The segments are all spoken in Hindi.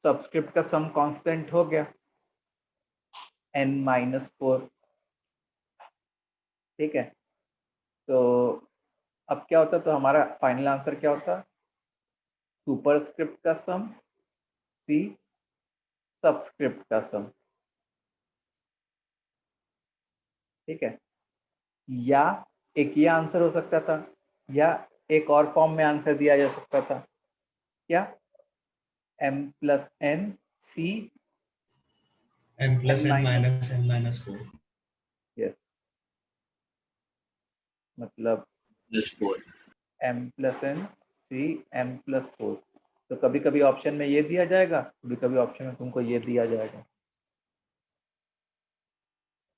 सबस्क्रिप्ट का सम कांस्टेंट हो गया n-4, ठीक है। तो अब क्या होता, तो हमारा फाइनल आंसर क्या होता, सुपरस्क्रिप्ट का सम सी सबस्क्रिप्ट का सम, ठीक है। या एक ये आंसर हो सकता था, या एक और फॉर्म में आंसर दिया जा सकता था, क्या m+n c m+n-n-4। यस, मतलब m+n c m+4। तो कभी कभी ऑप्शन में ये दिया जाएगा, कभी कभी ऑप्शन में तुमको ये दिया जाएगा।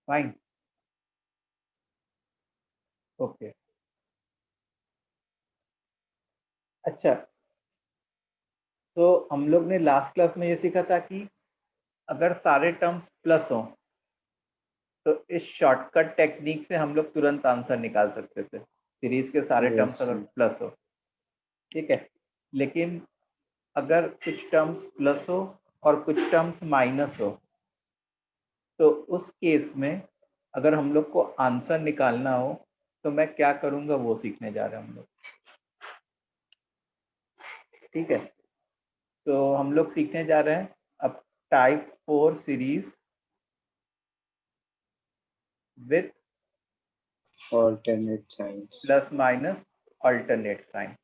Fine, okay. अच्छा, तो हम लोग ने लास्ट क्लास में ये सीखा था कि अगर सारे टर्म्स प्लस हो तो इस शॉर्टकट टेक्निक से हम लोग तुरंत आंसर निकाल सकते थे, सीरीज के सारे टर्म्स अगर प्लस हो, ठीक है। लेकिन अगर कुछ टर्म्स प्लस हो और कुछ टर्म्स माइनस हो, तो उस केस में अगर हम लोग को आंसर निकालना हो तो मैं क्या करूँगा वो सीखने जा रहे हैं हम लोग, ठीक है। तो हम लोग सीखने जा रहे हैं अब type 4 series with alternate signs. Plus minus alternate sign,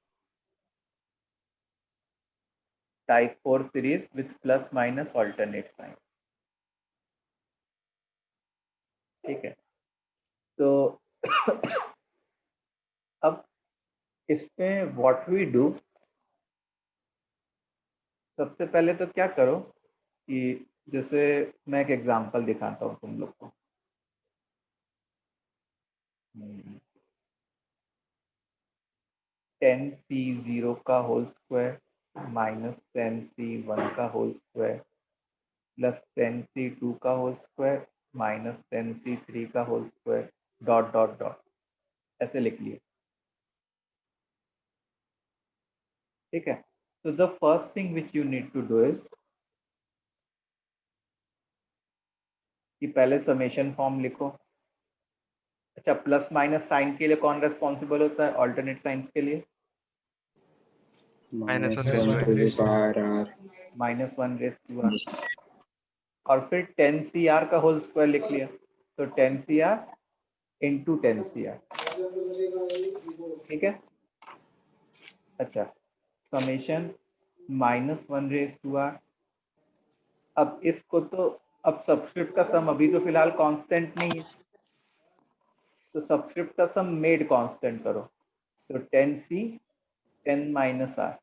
type 4 series with plus minus alternate sign, ठीक है। तो अब इसमें व्हाट वी डू, सबसे पहले तो क्या करो कि जैसे मैं एक एग्जांपल दिखाता हूँ तुम लोग को। 10c0 का होल स्क्वायर माइनस 10c1 का होल स्क्वायर प्लस 10c2 का होल स्क्वायर माइनस 10c3 का whole square dot dot dot, ऐसे लिख लिए, ठीक है। तो the first thing which you need to do is कि पहले समेशन फॉर्म लिखो। अच्छा, प्लस माइनस साइन के लिए कौन रेस्पॉन्सिबल होता है ऑल्टरनेट साइंस के लिए? -1 to the power r. -1 और फिर 10cr का होल स्क्वायर लिख लिया, तो 10cr इंटू 10cr, ठीक है। अच्छा, समेशन -1 अब इसको तो, अब सबस्क्रिप्ट का सम अभी तो फिलहाल कांस्टेंट नहीं है, तो सबस्क्रिप्ट का सम मेड कांस्टेंट करो, तो 10c 10 - r।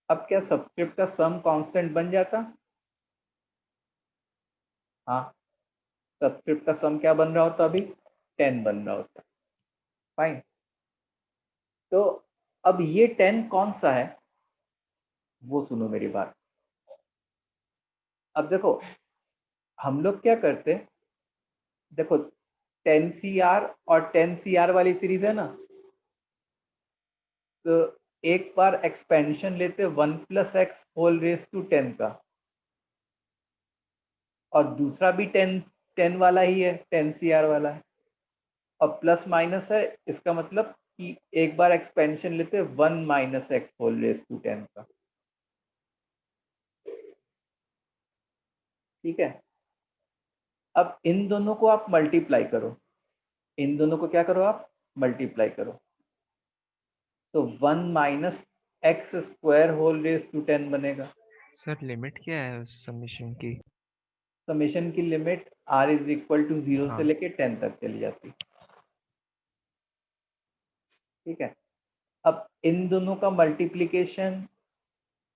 अब क्या सबस्क्रिप्ट का सम कांस्टेंट बन जाता? हाँ, सबस्क्रिप्ट का सम क्या बन रहा होता, अभी 10 बन रहा होता। फाइन, तो अब ये 10 कौन सा है वो सुनो मेरी बात। अब देखो हम लोग क्या करते, देखो 10cr और 10cr वाली सीरीज है ना, तो एक बार एक्सपेंशन लेते 1+x होल रेस टू 10 का, और दूसरा भी 10 वाला ही है, 10cr वाला है, और प्लस माइनस है, इसका मतलब कि एक बार एक्सपेंशन लेते 1 - x होल रेस टू 10 का, ठीक है। अब इन दोनों को आप मल्टीप्लाई करो, इन दोनों को क्या करो आप मल्टीप्लाई करो, तो 1 - x square whole raise to 10 बनेगा। सर लिमिट क्या है उस समीशन की? समेशन की limit r is equal to 0 से लेके 10 तक चली जाती, ठीक है। अब इन दोनों का मल्टीप्लीकेशन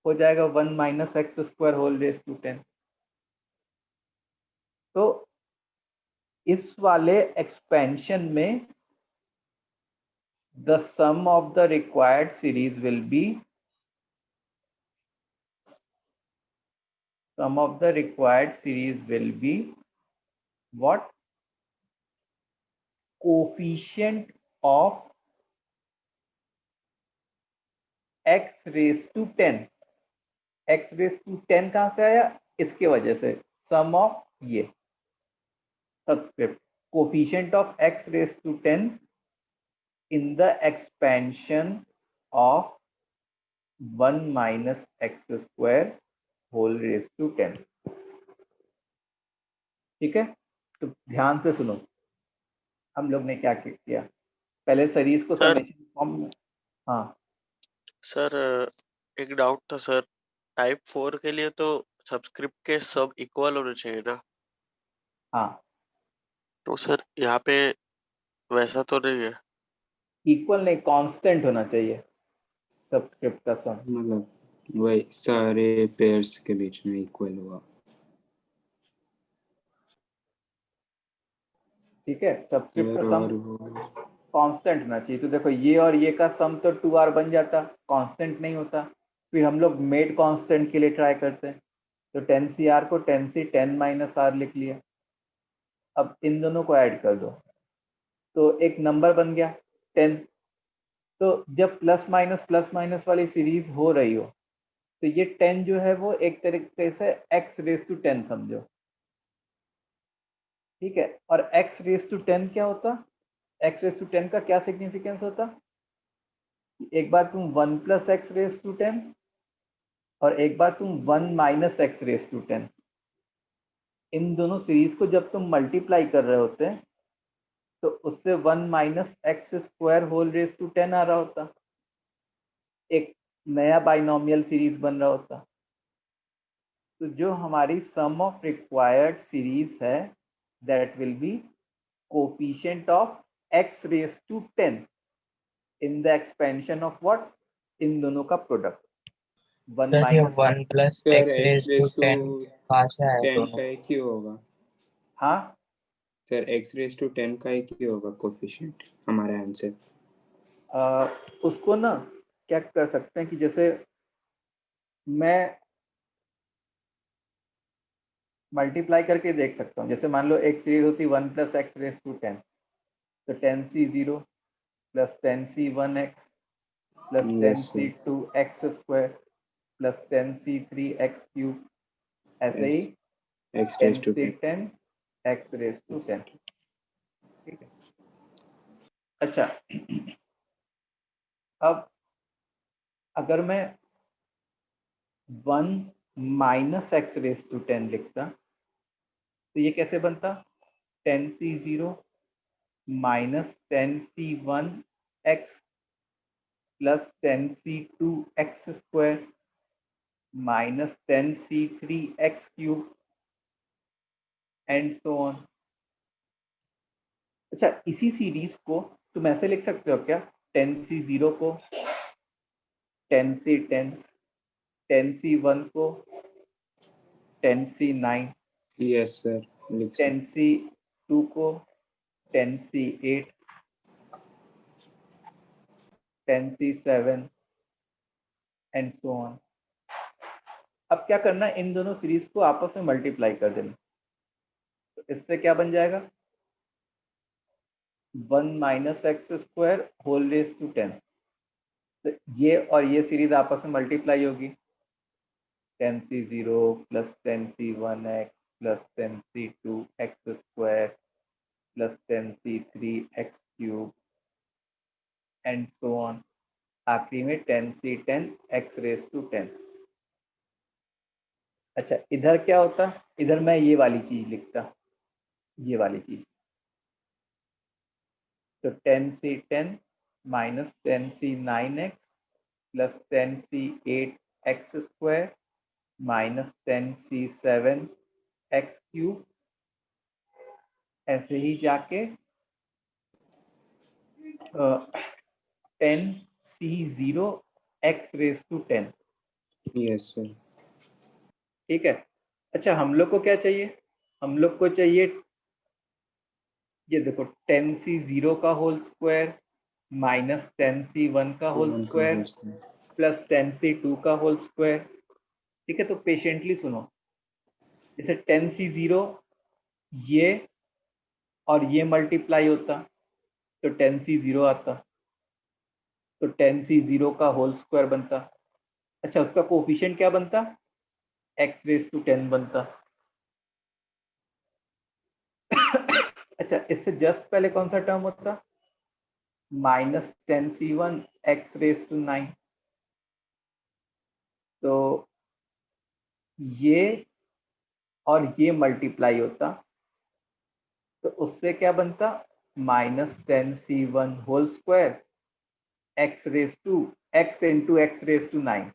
हो जाएगा 1 - x square whole raise to 10। तो इस वाले एक्सपेंशन में the sum of the required series will be, sum of the required series will be what? Coefficient of x raised to 10, x raise to 10 कहाँ से आया? इसके वजह से सम ऑफ ये subscript coefficient of x raise to 10 in the expansion of 1 minus x square whole raised to 10। ठीक है, तो ध्यान से सुनो हम लोग ने क्या किया। पहले सीरीज को सर समेशन फॉर्म में, हाँ सर एक डाउट था सर, टाइप 4 के लिए तो सबस्क्रिप्ट के सब इक्वल होने चाहिए ना, हाँ तो सर यहाँ पे वैसा तो नहीं है। इक्वल नहीं, कांस्टेंट होना चाहिए सबस्क्रिप्ट का सम। मतलब वही सारे पेयर्स के बीच में इक्वल हुआ। ठीक है, सबस्क्रिप्ट का और सम वो कांस्टेंट होना चाहिए। तो देखो ये और ये का सम तो 2r बन जाता, कांस्टेंट नहीं होता। फिर हम लोग मेड कांस्टेंट के लिए ट्राई करते हैं, तो 10cr को 10c 10 माइनस r लिख लिया। अब इन दोनों को ऐड कर दो तो एक नंबर बन गया 10। तो जब प्लस माइनस वाली सीरीज हो रही हो तो ये 10 जो है वो एक तरीके से x रेस टू 10 समझो। ठीक है, और x रेस टू 10 क्या होता? x रेस टू 10 का क्या सिग्निफिकेंस होता? एक बार तुम 1 प्लस एक्स रेस टू 10 और एक बार तुम 1 माइनस एक्स रेस टू 10। इन दोनों सीरीज को जब तुम मल्टीप्लाई कर रहे होते हैं तो उससे 1 minus x square whole raise to 10 आ रहा होता, एक नया बाइनोमियल सीरीज बन रहा होता। तो जो हमारी सम ऑफ रिक्वायर्ड सीरीज है that will be coefficient of x raise to 10 in the expansion of what, इन दोनों का प्रोडक्ट 1 सर ये minus. 1 plus sir x x raise to raise to 10 कहाँ से आया 10 दोनों? का एक ही होगा। हाँ सर एक्स रेस टू 10 का एक ही होगा कोफिशिएंट हमारा आंसर। उसको ना क्या कर सकते हैं कि जैसे मैं मल्टीप्लाई करके देख सकता हूँ। जैसे मान लो एक सीरीज होती 1 प्लस एक्स रेस टू 10, तो 10c0 प्लस 10c1x प्लस यस सर, 10c2x square plus 10c3x cube, ऐसे ही x raise to 10। 10c10 x raise to 10। ठीक है, अच्छा अब अगर मैं 1 माइनस एक्स रेस टू 10 लिखता तो ये कैसे बनता? 10c0 minus 10c1x plus 10c2x square minus 10c3x cube and so on. अच्छा, इसी सीरीज को तुम ऐसे लिख सकते हो क्या? 10c0 को 10c10, 10c1 को 10c9, यस सर, लिख सकते। 10c2 को 10c8, 10c7 and so on. अब क्या करना है, इन दोनों सीरीज को आपस में मल्टीप्लाई कर देना। तो इससे क्या बन जाएगा? 1 minus x square whole raise to 10। तो ये और ये सीरीज आपस में मल्टीप्लाई होगी, 10c0 plus 10c1x plus 10c2x square plus 10c3x cube and so on. आखिरी में 10c10 x रेस टू 10। अच्छा, इधर क्या होता? इधर मैं ये वाली चीज लिखता, ये वाली चीज। तो 10c10 minus 10c9x plus 10c8x square minus 10c7x cube, ऐसे ही जाके 10c0 x raise to 10। Yes sir. ठीक है, अच्छा हम लोग को क्या चाहिए? हम लोग को चाहिए ये देखो 10c0 का होल स्क्वायर माइनस 10c1 का होल स्क्वायर प्लस 10c2 का होल स्क्वायर। ठीक है, तो पेशेंटली सुनो। जैसे 10c0 ये और ये मल्टीप्लाई होता तो 10c0 आता, तो 10c0 का होल स्क्वायर बनता। अच्छा, उसका कोफिशिएंट क्या बनता? x रेज टू 10 बनता। अच्छा, इससे जस्ट पहले कौन सा टर्म होता? -10c1 x raise to 9। तो ये और ये मल्टीप्लाई होता, तो उससे क्या बनता? -10c1 whole square x raise to x into x raise to 9,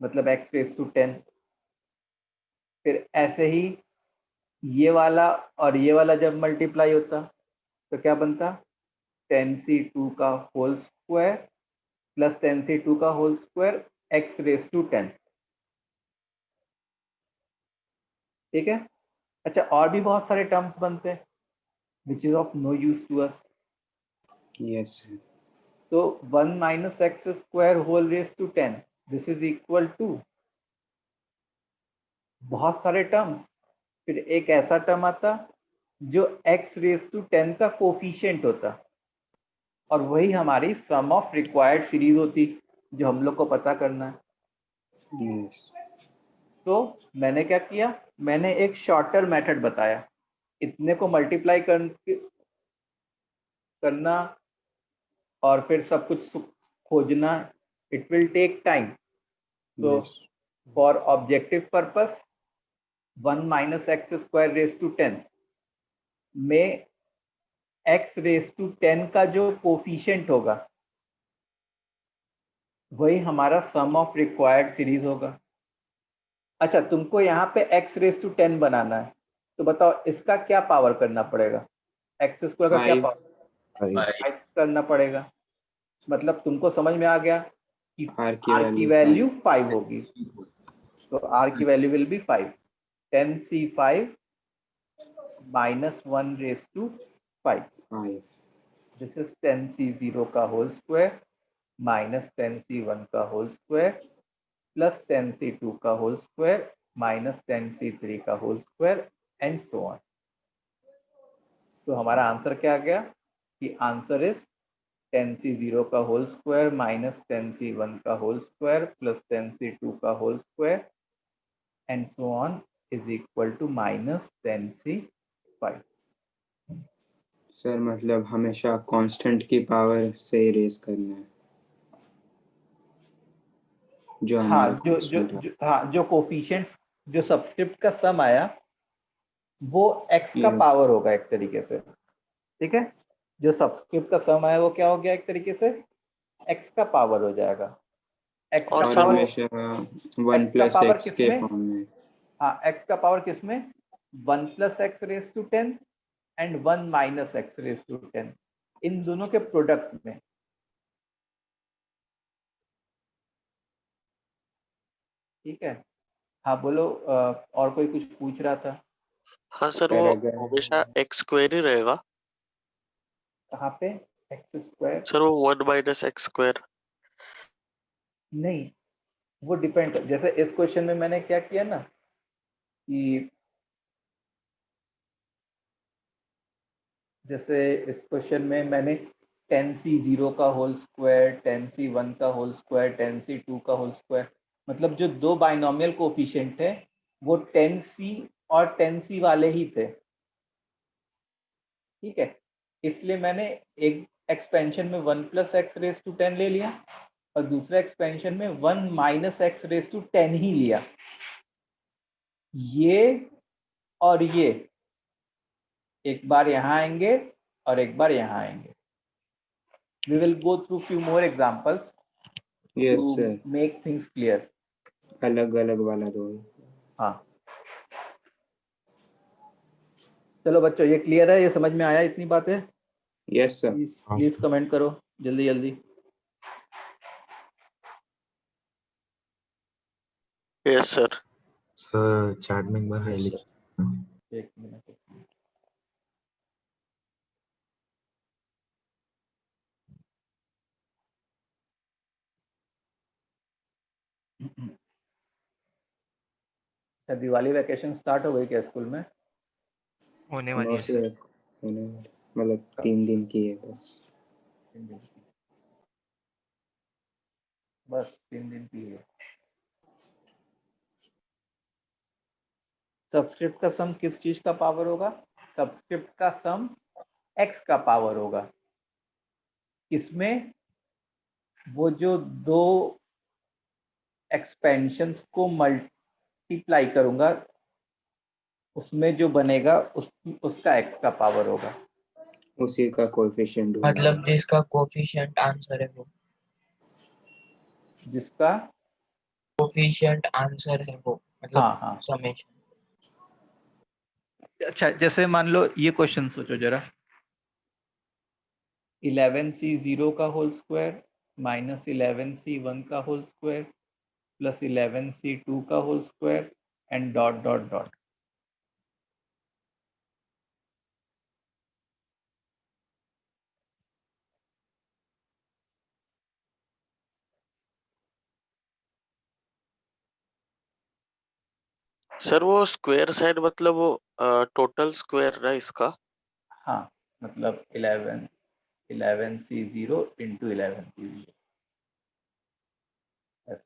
मतलब x रेज टू 10। फिर ऐसे ही ये वाला और ये वाला जब मल्टीप्लाई होता तो क्या बनता? 10c2 का होल स्क्वायर प्लस 10c2 का whole square x raise to 10। ठीक है। अच्छा, और भी बहुत सारे टर्म्स बनते हैं which is of no use to us. Yes sir. तो 1 minus x square whole raise to 10, this is equal to बहुत सारे टर्म्स। फिर एक ऐसा टर्म आता जो x रेज टू 10 का कोफिशिएंट होता, और वही हमारी सम ऑफ रिक्वायर्ड सीरीज होती जो हम लोग को पता करना है। यस तो मैंने क्या किया, मैंने एक शॉर्टर मेथड बताया। इतने को मल्टीप्लाई करना और फिर सब कुछ खोजना, इट विल टेक टाइम। तो yes for objective purpose 1 minus x square raise to 10 में x रेज टू 10 का जो कोफिशिएंट होगा वही हमारा सम ऑफ रिक्वायर्ड सीरीज होगा। अच्छा, तुमको यहाँ पे x रेज टू 10 बनाना है, तो बताओ इसका क्या पावर करना पड़ेगा? एक्स स्क्वायर का क्या 5 पावर? 5 करना पड़ेगा। मतलब तुमको समझ में आ गया कि R की r की वैल्यू वैल्यू 5 5 होगी। तो r की value will be 5, 10c5 minus 1 raise to 5। 5 this is 10c0 का होल स्क्वायर माइनस 10c1 का होल स्क्वायर प्लस 10c2 का होल स्क्वायर माइनस 10c3 का whole square and so on. तो हमारा आंसर क्या आ गया कि आंसर इज 10c0 का होल स्क्वायर माइनस 10c1 का होल स्क्वायर प्लस 10c2 का whole square and so on is equal to minus 10c5। Sir मतलब हमेशा कांस्टेंट की पावर से इरेज करना है जो हाँ, हमारा जो जो कांस्टेंट है। जो हाँ, जो कोफिशिएंट्स, जो सबस्क्रिप्ट का सम आया वो x का यस पावर होगा एक तरीके से। ठीक है, जो सबस्क्रिप्ट का सम आया वो क्या हो गया? एक तरीके से x का पावर हो जाएगा। x का और और सर पावर, वो हमेशा 1 x का प्लस पावर एक्स के किसमें? फॉर्म में। हाँ, x का पावर किसमें? 1 plus x raise to 10 and 1 minus x raise to 10, इन दोनों के प्रोडक्ट में। ठीक है। हाँ बोलो, और कोई कुछ पूछ रहा था? हाँ सर, सर वो अगर हमेशा एक्स स्क्वायर ही रहेगा। कहाँ पे एक्स स्क्वायर? सर वो 1 माइनस एक्स स्क्वायर। नहीं, वो डिपेंड, जैसे इस क्वेश्चन में मैंने क्या किया ना कि जैसे इस क्वेश्चन में मैंने 10c0 का होल स्क्वायर, 10c1 का होल स्क्वायर, 10c2 का होल स्क्वायर, मतलब जो दो बाइनोमियल कोफिशिएंट है वो 10c और 10c वाले ही थे। ठीक है, इसलिए मैंने एक एक्सपेंशन में 1 प्लस एक्स रेज टू 10 ले लिया और दूसरा एक्सपेंशन में 1 माइनस एक्स रेज टू 10 ही लिया। ये और ये एक बार यहाँ आएंगे और एक बार यहाँ आएंगे। We will go through few more examples yes to sir make things clear. अलग अलग वाला दो। हाँ, चलो बच्चों, ये क्लियर है? ये समझ में आया इतनी बातें? Yes sir. प्लीज कमेंट करो जल्दी जल्दी। Yes sir. सर चैट में एक बार हाई लिख। एक मिनट। अच्छा, दिवाली वैकेशन स्टार्ट हो गई क्या स्कूल में? होने वाली 9 है से सर। होने मतलब 3 दिन की है बस। बस 3 दिन पीरियड। सबस्क्रिप्ट का सम किस चीज का पावर होगा? सबस्क्रिप्ट का सम x का पावर होगा। इसमें वो जो दो एक्सपेंशंस को मल्टीप्लाई करूंगा उसमें जो बनेगा उसका x का पावर होगा। उसी का कोएफिशिएंट होगा। मतलब जिसका कोफिशिएंट आंसर है वो, जिसका कोफिशिएंट आंसर है वो, मतलब हाँ हाँ। समेशन। अच्छा, जैसे मान लो ये क्वेश्चन सोचो जरा, 11c0 का होल स्क्वायर माइनस 11c1 का होल स्क्वायर प्लस 11c2 का whole square and dot dot dot. Sir वो स्क्वायर साइड मतलब वो टोटल स्क्वायर है इसका। हाँ, मतलब 11c0 इंटू 11c0 ऐसे।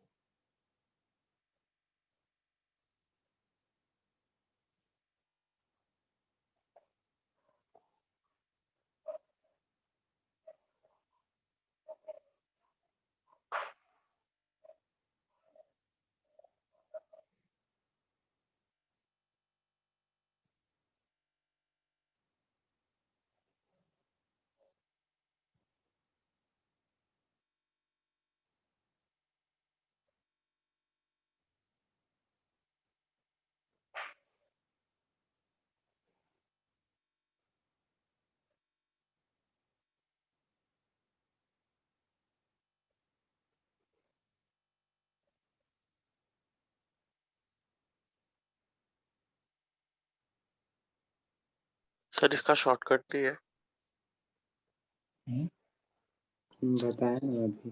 सर इसका शॉर्टकट भी है। बताया ना अभी।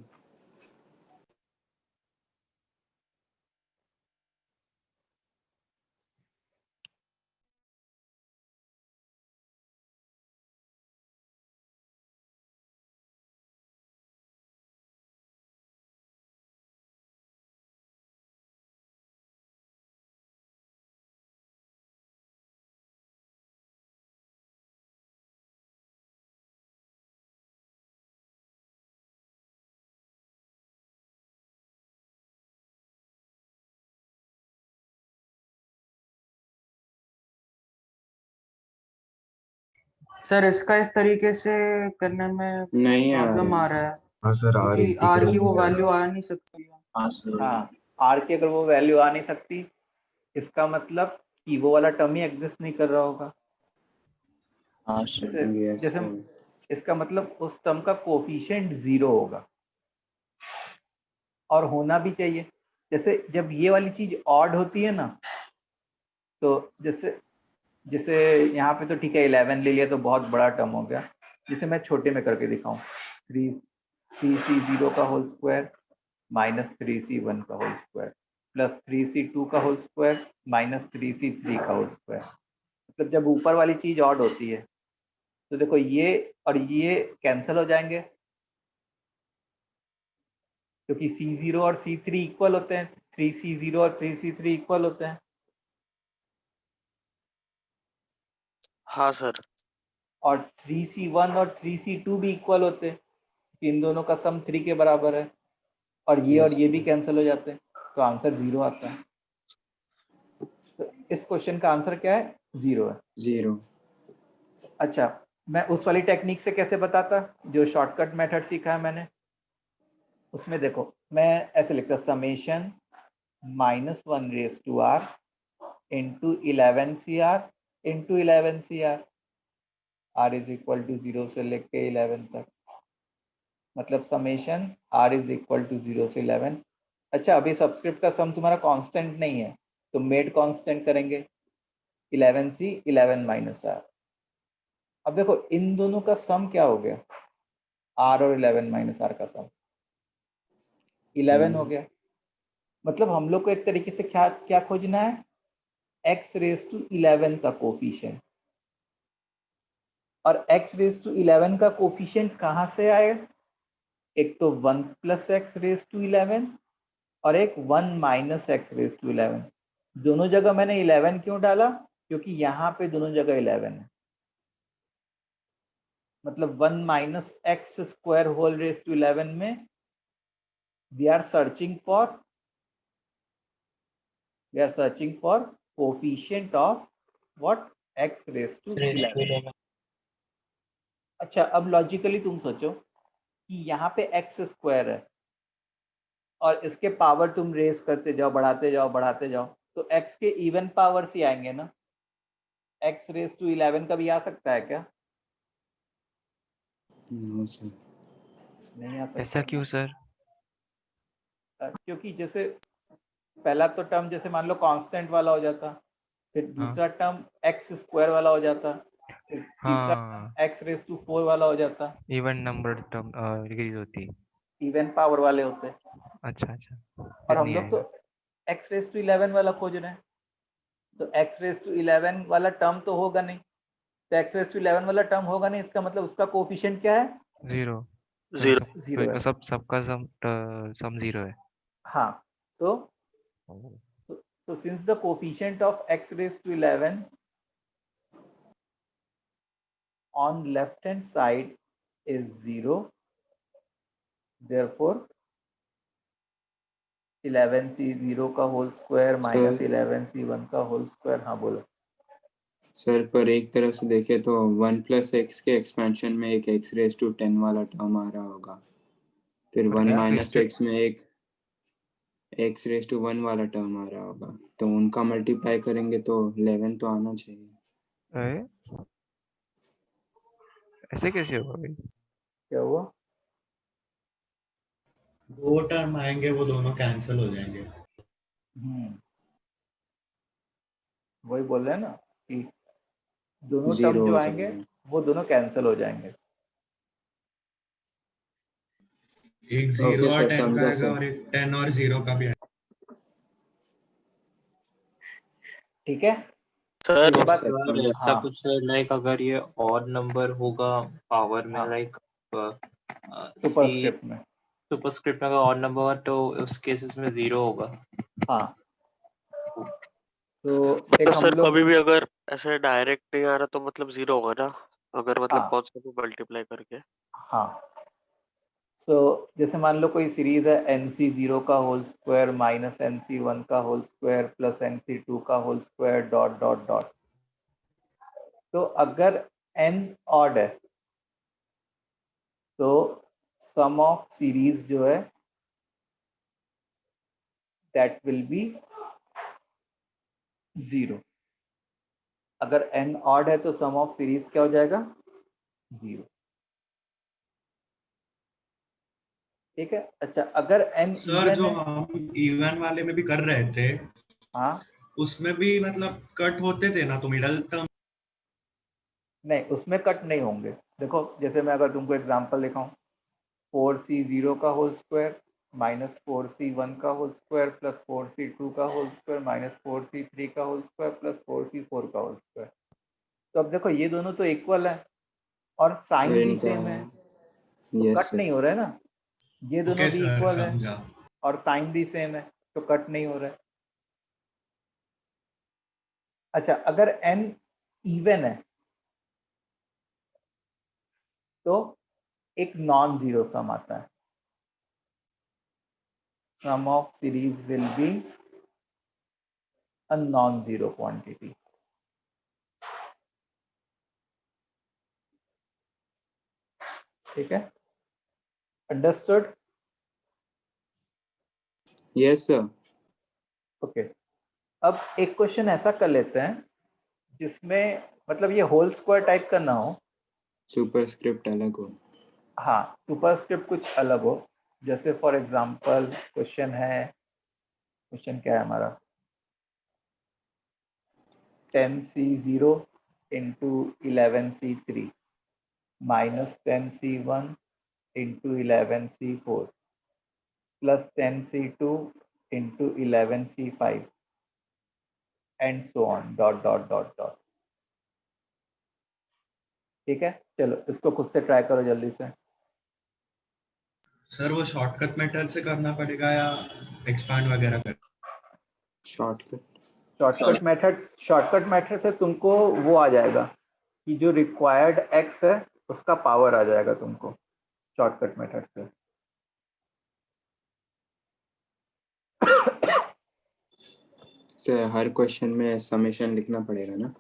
सर इसका इस तरीके से करने में नहीं आ प्रॉब्लम रहा आ रहा है हाँ सर, आर क्योंकि आर की वो इंटीग्रल वैल्यू आ नहीं सकती। हाँ, आर की अगर वो वैल्यू आ नहीं सकती इसका मतलब कि वो वाला टर्म ही एग्जिस्ट नहीं कर रहा होगा। जैसे Yes, जैसे sir. इसका मतलब उस टर्म का कोफिशिएंट 0 होगा और होना भी चाहिए। जैसे जब ये वाली चीज ऑड होती है ना, तो जैसे जैसे यहाँ पे तो ठीक है 11 ले लिया तो बहुत बड़ा टर्म हो गया। जिसे मैं छोटे में करके दिखाऊं, 3c0 का होल स्क्वायर माइनस 3c1 का होल स्क्वायर प्लस 3c2 का होल स्क्वायर माइनस 3c3 का होल स्क्वायर। मतलब जब ऊपर वाली चीज ऑड होती है तो देखो ये और ये कैंसिल हो जाएंगे क्योंकि C0 और C3 इक्वल होते हैं, 3c0 और 3c3 इक्वल होते हैं। हाँ सर। और 3c1 और 3c2 भी इक्वल होते हैं, इन दोनों का सम 3 के बराबर है और ये भी कैंसिल हो जाते हैं, तो आंसर 0 आता है। तो इस क्वेश्चन का आंसर क्या है? 0 है। 0. अच्छा, मैं उस वाली टेक्निक से कैसे बताता जो शॉर्टकट मेथड सीखा है मैंने? उसमें देखो मैं ऐसे लिखता summation -1 into 11CR into 11CR, R is equal to 0 से लेके 11 तक, मतलब summation R is equal to 0 से 11। अच्छा, अभी सबस्क्रिप्ट का सम तुम्हारा कांस्टेंट नहीं है तो मेड कांस्टेंट करेंगे 11C 11 माइनस R। अब देखो इन दोनों का सम क्या हो गया, R और 11 माइनस R का सम 11 हो गया। मतलब हम लोग को एक तरीके से क्या क्या खोजना है, x रेज टू 11 का कोफिशिएंट। और x रेज टू 11 का कोफिशिएंट कहाँ से आए? एक तो 1 प्लस एक्स रेज टू 11 और एक 1 माइनस एक्स रेज टू 11। दोनों जगह मैंने 11 क्यों डाला? क्योंकि यहाँ पे दोनों जगह 11 है, मतलब 1 minus x square whole raise to 11 में we are searching for coefficient of what? x raised to raised to 11। 11 अच्छा, अब लॉजिकली तुम सोचो कि यहाँ पे एक्स स्क्वायर है और इसके पावर तुम रेस करते जाओ, बढ़ाते जाओ, तो एक्स के इवन पावर ही आएंगे ना। एक्स रेस टू 11 का भी आ सकता है क्या? No sir. नहीं आ सकता। ऐसा क्यों सर? क्योंकि जैसे पहला तो टर्म जैसे मान लो कांस्टेंट वाला हो जाता, फिर दूसरा टर्म एक्स स्क्वायर वाला हो जाता, फिर तीसरा हाँ, एक्स रेस टू 4 वाला हो जाता। इवन नंबर टर्म डिग्रीज होती। इवन पावर वाले होते। अच्छा अच्छा, और फिर हम नहीं लोग तो आएगा। एक्स रेस टू 11 वाला खोज रहे हैं, तो एक्स रेस टू 11 वाला टर्म तो होगा नहीं, तो एक्स रेस टू 11 वाला टर्म होगा नहीं, इसका मतलब उसका कोफिशिएंट क्या है? 0। जीरो। जीरो है। सबका सम 0 है। हाँ, so since the coefficient of x raised to 11 on left hand side is 0, therefore 11c0 का होल स्क्वायर माइनस 11c1 का होल स्क्वायर। हाँ बोलो। सर पर एक तरह से देखे तो 1 प्लस एक्स के एक्सपेंशन में एक एक्स रेज टू 10 वाला टर्म आ रहा होगा, फिर पर 1 x minus raised to- x में एक एक्स रेज टू 1 वाला टर्म आ रहा होगा, तो उनका मल्टीप्लाई करेंगे तो 11 तो आना चाहिए। अरे, ऐसे कैसे होगा भाई? क्या हुआ? दो टर्म आएंगे वो दोनों कैंसिल हो जाएंगे। वही बोल रहे हैं ना कि दोनों टर्म जीरो जो हो आएंगे जाएगा। वो दोनों कैंसिल हो जाएंगे। एक 0 ओके और सर, 10 का समझा आएगा सर। और एक 10 और 0 का भी आएगा। ठीक है, सर ये बात। सर ऐसा हाँ कुछ है लाइक अगर ये ऑड नंबर होगा पावर में हाँ, लाइक सुपरस्क्रिप्ट में। सुपरस्क्रिप्ट में अगर ऑड नंबर होगा तो उस केसेस में 0 होगा। हाँ, तो एक मतलब हम सर लोग। कभी भी अगर ऐसे डायरेक्ट नहीं आ रहा तो मतलब जीरो होगा ना, अगर मतलब हाँ कॉन्स्टेंट को मल्टीप्लाई करके। हाँ, सो जैसे मान लो कोई सीरीज है NC0 का होल स्क्वायर माइनस NC1 का होल स्क्वायर प्लस NC2 का whole square dot dot dot. तो अगर n ऑड है तो सम ऑफ सीरीज जो है दैट विल बी 0। अगर n ऑड है तो सम ऑफ सीरीज क्या हो जाएगा? 0। ठीक है। अच्छा, अगर n सर इवन जो है। हम इवन वाले में भी कर रहे थे हाँ, उसमें भी मतलब कट होते थे ना, तो मिडल टर्म। नहीं उसमें कट नहीं होंगे। देखो जैसे मैं अगर तुमको एग्जांपल दिखाऊं, 4c0 का होल स्क्वायर माइनस 4c1 का होल स्क्वायर प्लस 4c2 का होल स्क्वायर माइनस 4c3 का होल स्क्वायर प्लस 4c4 का होल स्क्वायर। तो अब देखो ये दोनों तो इक्वल है और और साइन भी इनका सेम है, तो यस कट सर। नहीं हो रहा है ना। ये दोनों ओके भी सर, इक्वल है समझा। और साइन भी सेम है, तो कट नहीं हो रहा है। अच्छा, अगर n इवन है तो एक नॉन जीरो सम आता है। Sum of series will be a non zero quantity. ठीक है, अंडरस्टूड? Yes sir. ओके, अब एक क्वेश्चन ऐसा कर लेते हैं जिसमें मतलब ये होल स्क्वायर टाइप का ना हो। सुपरस्क्रिप्ट अलग हो। हाँ, सुपरस्क्रिप्ट कुछ अलग हो। जैसे फॉर एग्जांपल क्वेश्चन क्या है हमारा? 10c0 into 11c3 minus 10c1 into 11c4 plus 10c2 into 11c5 and so on dot dot dot dot. ठीक है, चलो इसको खुद से ट्राई करो जल्दी से। सर वो शॉर्टकट मेथड से करना पड़ेगा या एक्सपांड वगैरह कर? शॉर्टकट शॉर्टकट मेथड से तुमको वो आ जाएगा कि जो रिक्वायर्ड एक्स है उसका पावर आ जाएगा तुमको शॉर्टकट मेथड से। से हर क्वेश्चन में समेशन लिखना पड़ेगा ना?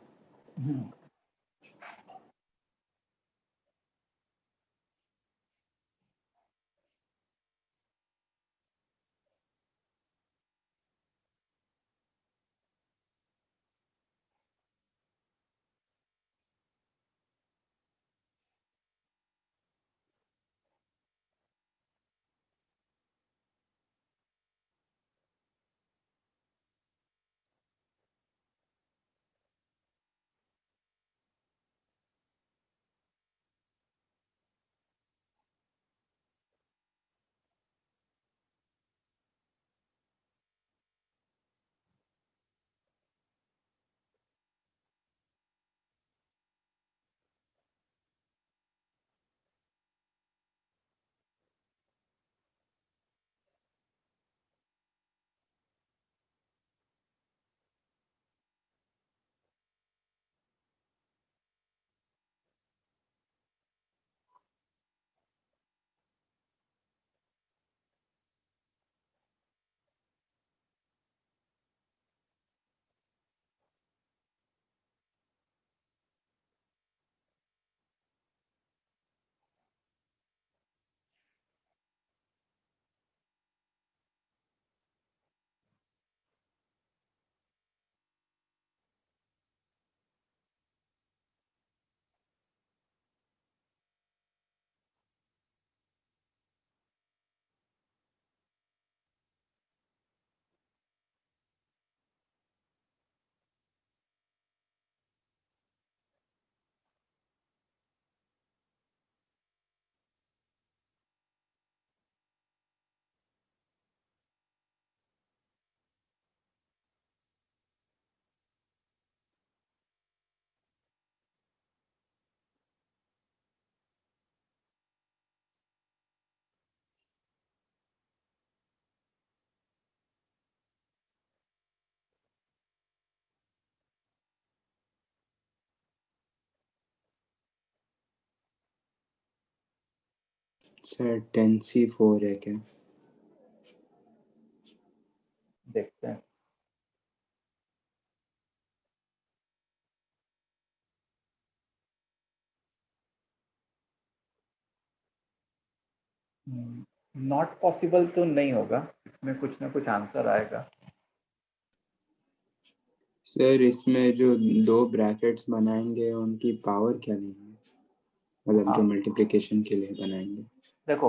सर 10C4 है क्या? देखते हैं। नॉट पॉसिबल तो नहीं होगा, इसमें कुछ ना कुछ आंसर आएगा। सर इसमें जो दो ब्रैकेट्स बनाएंगे उनकी पावर क्या लेंगे? मतलब जो मल्टीप्लिकेशन के लिए बनाएंगे। देखो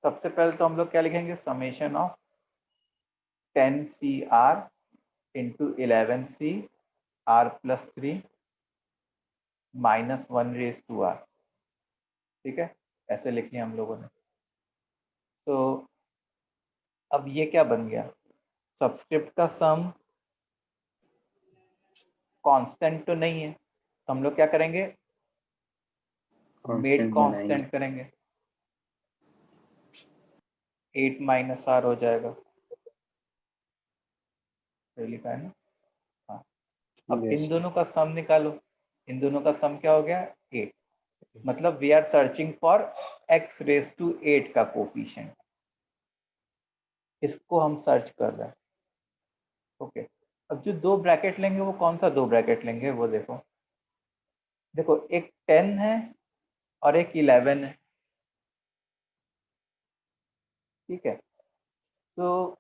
सबसे पहले तो हम लोग क्या लिखेंगे, summation of 10CR into 11C R+3 -1 ठीक है, ऐसे लिख लिया हम लोगों ने। तो अब ये क्या बन गया, सब्सक्रिप्ट का सम कांस्टेंट तो नहीं है, तो हम लोग क्या करेंगे, मेड कांस्टेंट बनाएंगे। कांस्टेंट करेंगे, 8 - R हो जाएगा, ये लिखा है ना। हाँ, अब Yes, इन दोनों का सम निकालो, इन दोनों का सम क्या हो गया, 8। मतलब we are searching for x⁻⁸ का कोफिशिएंट, इसको हम सर्च कर रहे हैं। ओके, अब जो दो ब्रैकेट लेंगे वो कौन सा दो ब्रैकेट लेंगे वो देखो, देखो एक 10 है और एक 11 है, ठीक है। तो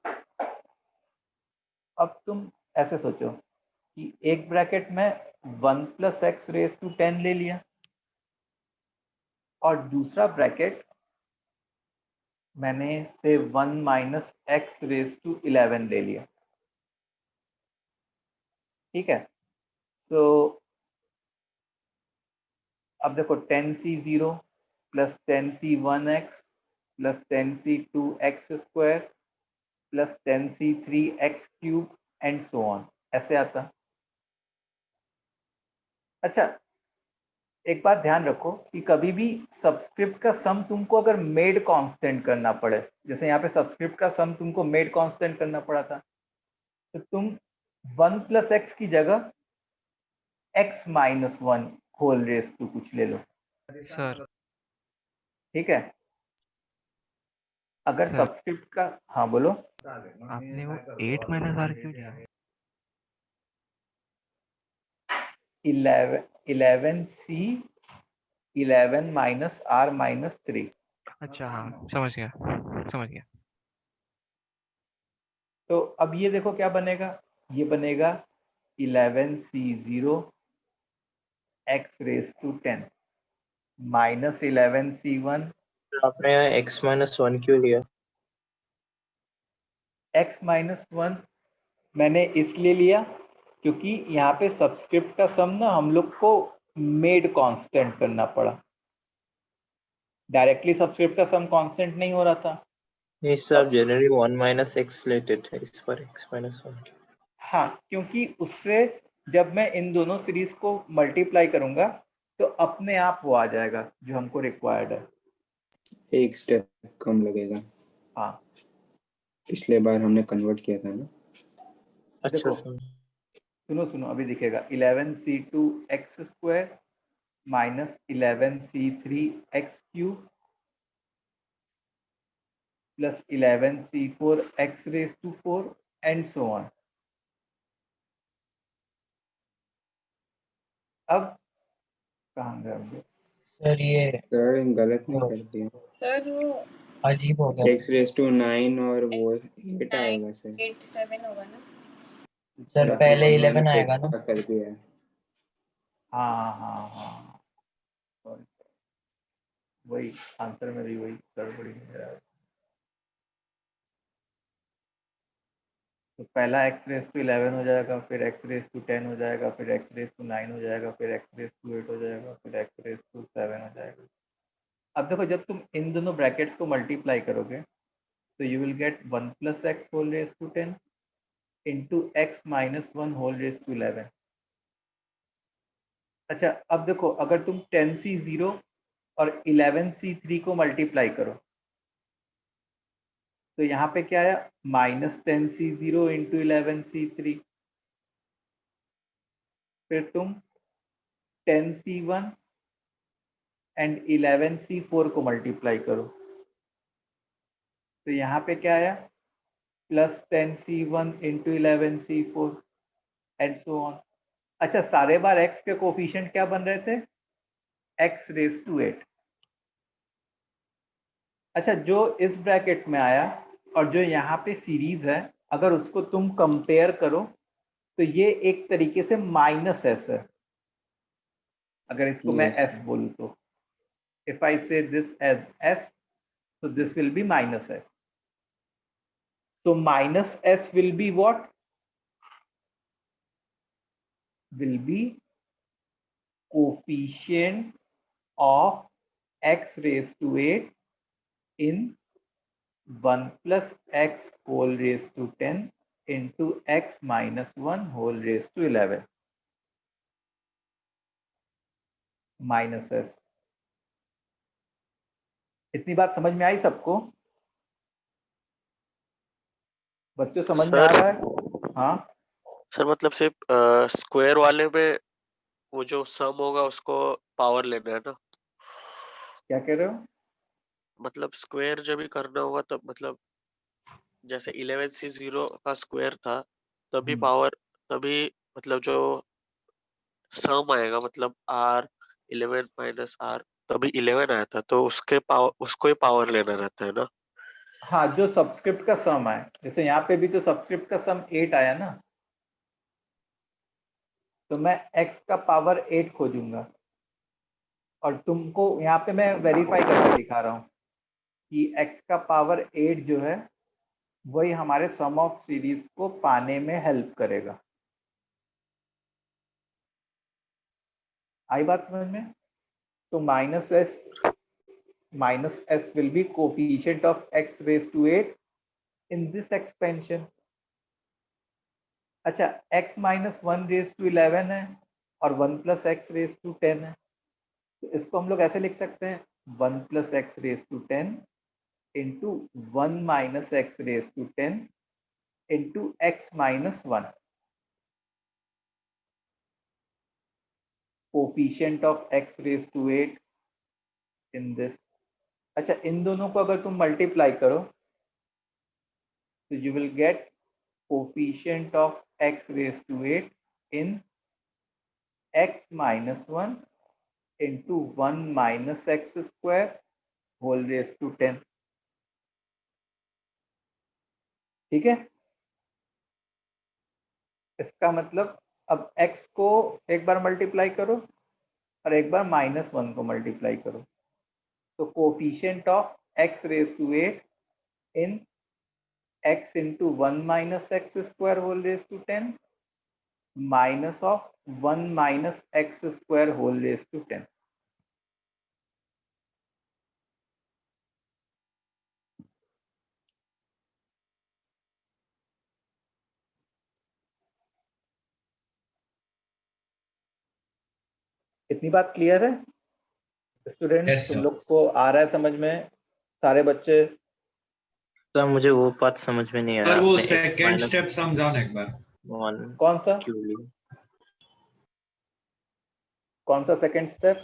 अब तुम ऐसे सोचो कि एक ब्रैकेट में 1 + x⁻10 ले लिया और दूसरा ब्रैकेट मैंने से 1 - x⁻11 ले लिया, ठीक है। तो अब देखो 10C0 + 10C1x + 10C2x² + 10C3x³ and so on, ऐसे आता। अच्छा, एक बात ध्यान रखो कि कभी भी सबस्क्रिप्ट का सम तुमको अगर मेड कांस्टेंट करना पड़े, जैसे यहाँ पे सबस्क्रिप्ट का सम तुमको मेड कांस्टेंट करना पड़ा था, तो तुम 1 प्लस एक्स की जगह x minus 1 whole raise to कुछ ले लो, सर ठीक है। अगर सर सबस्क्रिप्ट का, हाँ बोलो। आपने वो 8 माइनस आर क्यों लिया? 11c 11 minus r minus 3। अच्छा हाँ समझ गया समझ गया। तो अब ये देखो क्या बनेगा, ये बनेगा 11c0 x raise to 10 minus 11c1 आपने x माइनस 1 क्यों लिया? x माइनस 1 मैंने इसलिए लिया क्योंकि यहाँ पे सबस्क्रिप्ट का सम ना हम लोग को मेड कांस्टेंट करना पड़ा, डायरेक्टली सबस्क्रिप्ट का सम कांस्टेंट नहीं हो रहा था। नहीं सर, आप जनरली 1 माइनस x लेते थे, इस पर x माइनस 1। हाँ, क्योंकि उससे जब मैं इन दोनों सीरीज को मल्टीप्लाई करूंगा तो अपने आप वो आ जाएगा जो हमको रिक्वायर्ड है। एक स्टेप कम लगेगा। हाँ पिछले बार हमने कन्वर्ट किया था ना। अच्छा देखो सर, सुनो सुनो, अभी दिखेगा 11c2 x square minus 11c3 x cube plus 11c4 x raise to 4 and so on. अब कहाँ गए होंगे? सर ये सर गलत नहीं वो कर दिया। सर वो अजीब हो गया। x रेस टू 9 और वो 8 आएगा सर। 8 7 होगा ना। सर या पहले फिर 11 मैंने आएगा ना। एक्स्ट्रा कर दिया है। हाँ हाँ हाँ, सॉरी, वही आंसर में भी वही गड़बड़ी नजर आ रही। तो पहला x रेस टू 11 हो जाएगा, फिर x रेस टू 10 हो जाएगा, फिर x रेस टू 9 हो जाएगा, फिर x रेस टू 8 हो जाएगा, फिर x रेस टू 7 हो जाएगा। अब देखो जब तुम इन दोनों ब्रैकेट्स को मल्टीप्लाई करोगे तो you will get 1 plus x whole raise to 10 into x minus 1 whole raise to 11। अच्छा अब देखो अगर तुम 10c0 और 11c3 को मल्टीप्लाई करो तो यहाँ पे क्या आया, माइनस 10c0 इंटू 11c3। फिर तुम 10c1 एंड 11c4 को मल्टीप्लाई करो तो यहाँ पे क्या आया, plus 10c1 into 11c4 and so on. अच्छा सारे बार x के कोफिशिएंट क्या बन रहे थे, x रेस टू 8। अच्छा जो इस ब्रैकेट में आया और जो यहाँ पे सीरीज है, अगर उसको तुम कंपेयर करो तो ये एक तरीके से माइनस एस है। अगर इसको मैं Yes. s बोलूँ तो if I say this as s, so this will be minus s. So minus s will be what? Will be coefficient of x raised to 8 in 1 plus x whole raised to 10 into x minus 1 whole raised to 11 minus s. इतनी बात समझ में आई सबको? बच्चों समझ में आ सर रहा है? हाँ सर मतलब सिर्फ स्क्वायर वाले में वो जो सम होगा उसको पावर लेना है ना? क्या कह रहे हो? मतलब स्क्वायर जब भी करना होगा तब मतलब जैसे 11c0 का स्क्वायर था तभी पावर, तभी मतलब जो सम आएगा मतलब r 11 माइनस r तभी 11 आया था, तो उसके पावर उसको ही पावर लेना रहता है ना? हाँ जो सबस्क्रिप्ट का सम आए, जैसे यहाँ पे भी तो सबस्क्रिप्ट का सम 8 आया ना, तो मैं x का पावर 8 खोजूंगा और तुमको यहाँ पे मैं वेरीफाई करके दिखा रहा हूँ कि x का पावर 8 जो है वही हमारे सम ऑफ सीरीज को पाने में हेल्प करेगा। आई बात समझ में? तो minus s will be coefficient of x raised to 8 in this expansion. अच्छा x minus 1 raised to 11 है और 1 plus x raised to 10 है, तो इसको हम लोग ऐसे लिख सकते हैं 1 + x⁻10 into 1 - x⁻10 into x-1 coefficient of x⁻8 in this. अच्छा, इन दोनों को अगर तुम मल्टीप्लाई करो तो you will get coefficient of x⁻8 in x-1 into 1 - x² whole raise to 10। ठीक है, इसका मतलब अब x को एक बार मल्टीप्लाई करो और एक बार -1 को मल्टीप्लाई करो, तो coefficient of x⁻8 in x into 1 - x² whole raise to 10 minus of 1 - x² whole raise to 10। इतनी बात क्लियर है स्टूडेंट्स? Yes, तुम sir. लोग को आ रहा है समझ में सारे बच्चे? सर मुझे वो बात समझ में नहीं आया। सर वो आपने सेकंड x स्टेप समझाओ ना एक बार। -1 कौन सा क्यों लिया? Second step?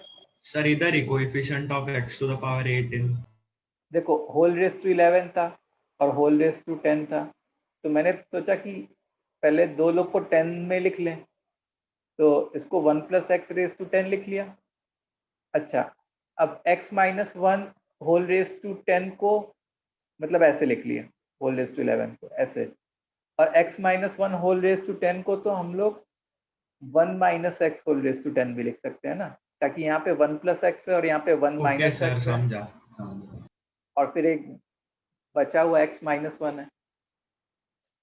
सर इधर ही कोएफिशिएंट ऑफ x⁻8 इन। देखो, होल रेज टू 11 था और होल रेज टू 10 था, तो मैंने सोचा कि पहले दो लोग को 10 में लिख लें, तो इसको 1 + x⁻10 लिख लिया। अच्छा, अब x-1 होल रेज टू 10 को मतलब ऐसे लिख लिया, होल रेज टू 11 को ऐसे, और x-1 होल रेज टू 10 को तो हम लोग 1 - x होल रेज टू 10 भी लिख सकते हैं ना, ताकि यहाँ पे 1 + x है और यहाँ पे 1 ओके - सर, x है, समझा। और फिर एक बचा हुआ x-1 है।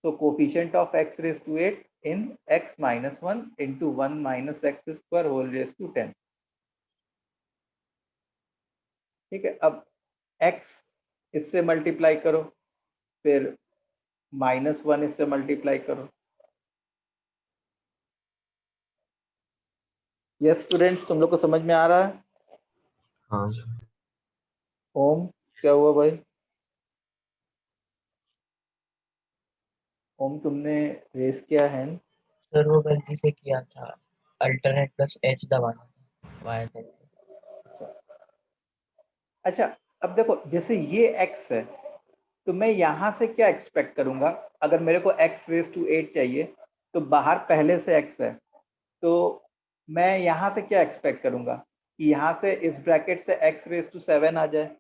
तो coefficient of x⁻8 in x-1 into 1 - x² whole raise to 10। ठीक है, अब x इससे मल्टीप्लाई करो, फिर -1 इससे मल्टीप्लाई करो। यस स्टूडेंट्स, तुम लोग को समझ में आ रहा है? हाँ सर। ओम, क्या हुआ भाई? ओम, तुमने रेस किया है? सर वो गलती से किया था, अल्टरनेट प्लस एच दबाना था वाया था। अच्छा, अब देखो, जैसे ये x है तो मैं यहाँ से क्या एक्सपेक्ट करूंगा? अगर मेरे को x⁻8 चाहिए तो बाहर पहले से x है, तो मैं यहाँ से क्या एक्सपेक्ट करूंगा कि यहाँ से इस ब्रैकेट से x⁻7 आ जाए,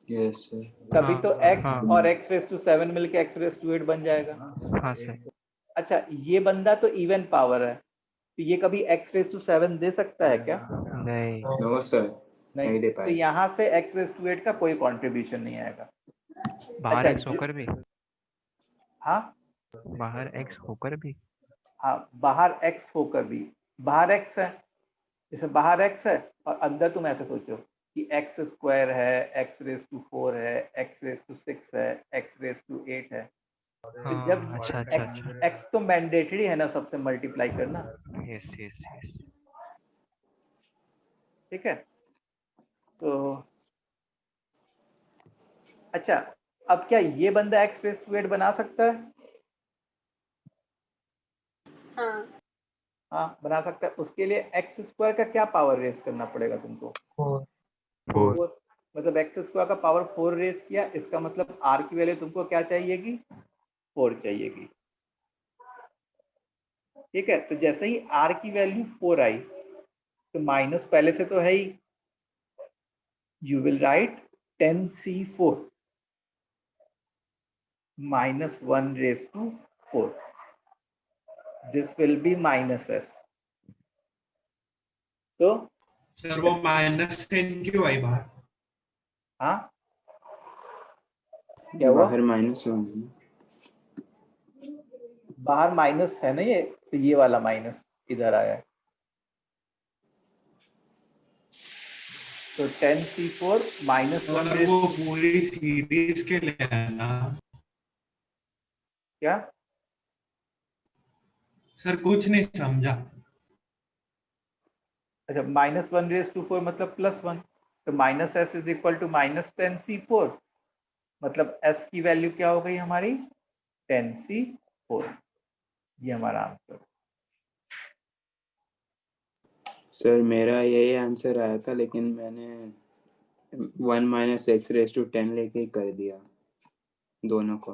यस सर। तभी तो x हाँ। और x⁻7 मिलके x⁻8 बन जाएगा। हाँ सर। अच्छा, ये बंदा तो इवन पावर है, तो ये कभी x⁻7 दे सकता है क्या? नहीं। नो सर, नहीं दे तो पाएगा। यहाँ से x⁻8 का कोई कंट्रीब्यूशन नहीं आएगा। बाहर अच्छा, x होकर भी? हाँ बाहर x होकर भी? हाँ, बाहर x होकर भी, बाहर x है, जैसे बाहर x है और अंदर तुम ऐसे सोचो कि x² है, x⁻4 है, x⁻6 है, x⁻8 है, तो जब हाँ, अच्छा अच्छा अच्छा। x तो मैंडेटरी है ना सबसे मल्टीप्लाई करना। Yes yes yes. ठीक है, तो अच्छा, अब क्या ये बंदा x⁻8 बना सकता है? हाँ, बना सकता है। उसके लिए x² का क्या पावर रेज करना पड़ेगा तुमको? 4। 4। मतलब x² का पावर 4 रेज किया, इसका मतलब r की वैल्यू तुमको क्या चाहिएगी? 4 चाहिएगी। ठीक है, तो जैसे ही r की वैल्यू 4 आई तो माइनस पहले से तो है ही, you will write 10c4 -1 raise to 4, this will be -s। तो सर वो -10 क्यों आई बाहर? हाँ, क्या हुआ? बाहर -1 है। बाहर माइनस है ना, ये तो ये वाला माइनस इधर आया है, तो 10c4 -1 सर रेज वो पूरी सीरीज के लिए है ना? क्या? सर कुछ नहीं समझा। अच्छा -1⁴ मतलब +1, तो -s is equal to -10c4, मतलब s की वैल्यू क्या हो गई हमारी 10c4। ये हमारा आंसर। सर मेरा यही आंसर आया था, लेकिन मैंने 1 - x⁻10 लेके ही कर दिया दोनों को,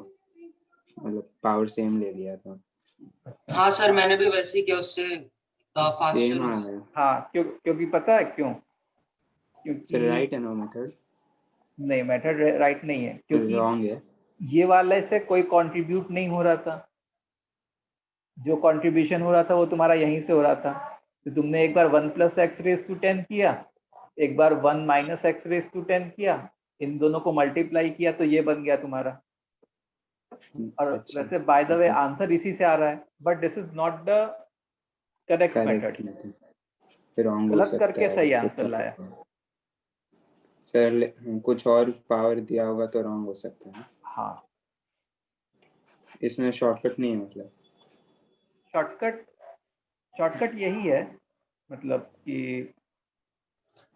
मतलब पावर सेम ले लिया था। हाँ सर, मैंने भी वैसे ही किया, उससे फास्टर सेम हो आ गया। गया। हाँ क्योंकि पता है क्यों? सर क्योंकि राइट है ना मेथड? नहीं, मेथड राइट नहीं है, क्योंकि रॉन्ग है। ये वाले से कोई कंट्रीब्यूट नहीं हो रहा था। जो कंट्रीब्यूशन हो रहा था वो तुम्हारा यहीं से हो रहा था। तो तुमने एक बार 1 + x⁻10 किया, एक बार 1 - x⁻10 किया, इन दोनों को मल्टीप्लाई किया तो ये बन गया तुम्हारा। और अच्छा, वैसे बाय द वे आंसर इसी से आ रहा है, but this is not the correct method. Correct method wrong हो गलत सकता करके है। सही आंसर लाया। सर कुछ और पावर दिया होगा तो रॉन्ग हो सकता है। हाँ, इसमें शॉर्टकट नहीं है मतलब? शॉर्टकट यही है, मतलब कि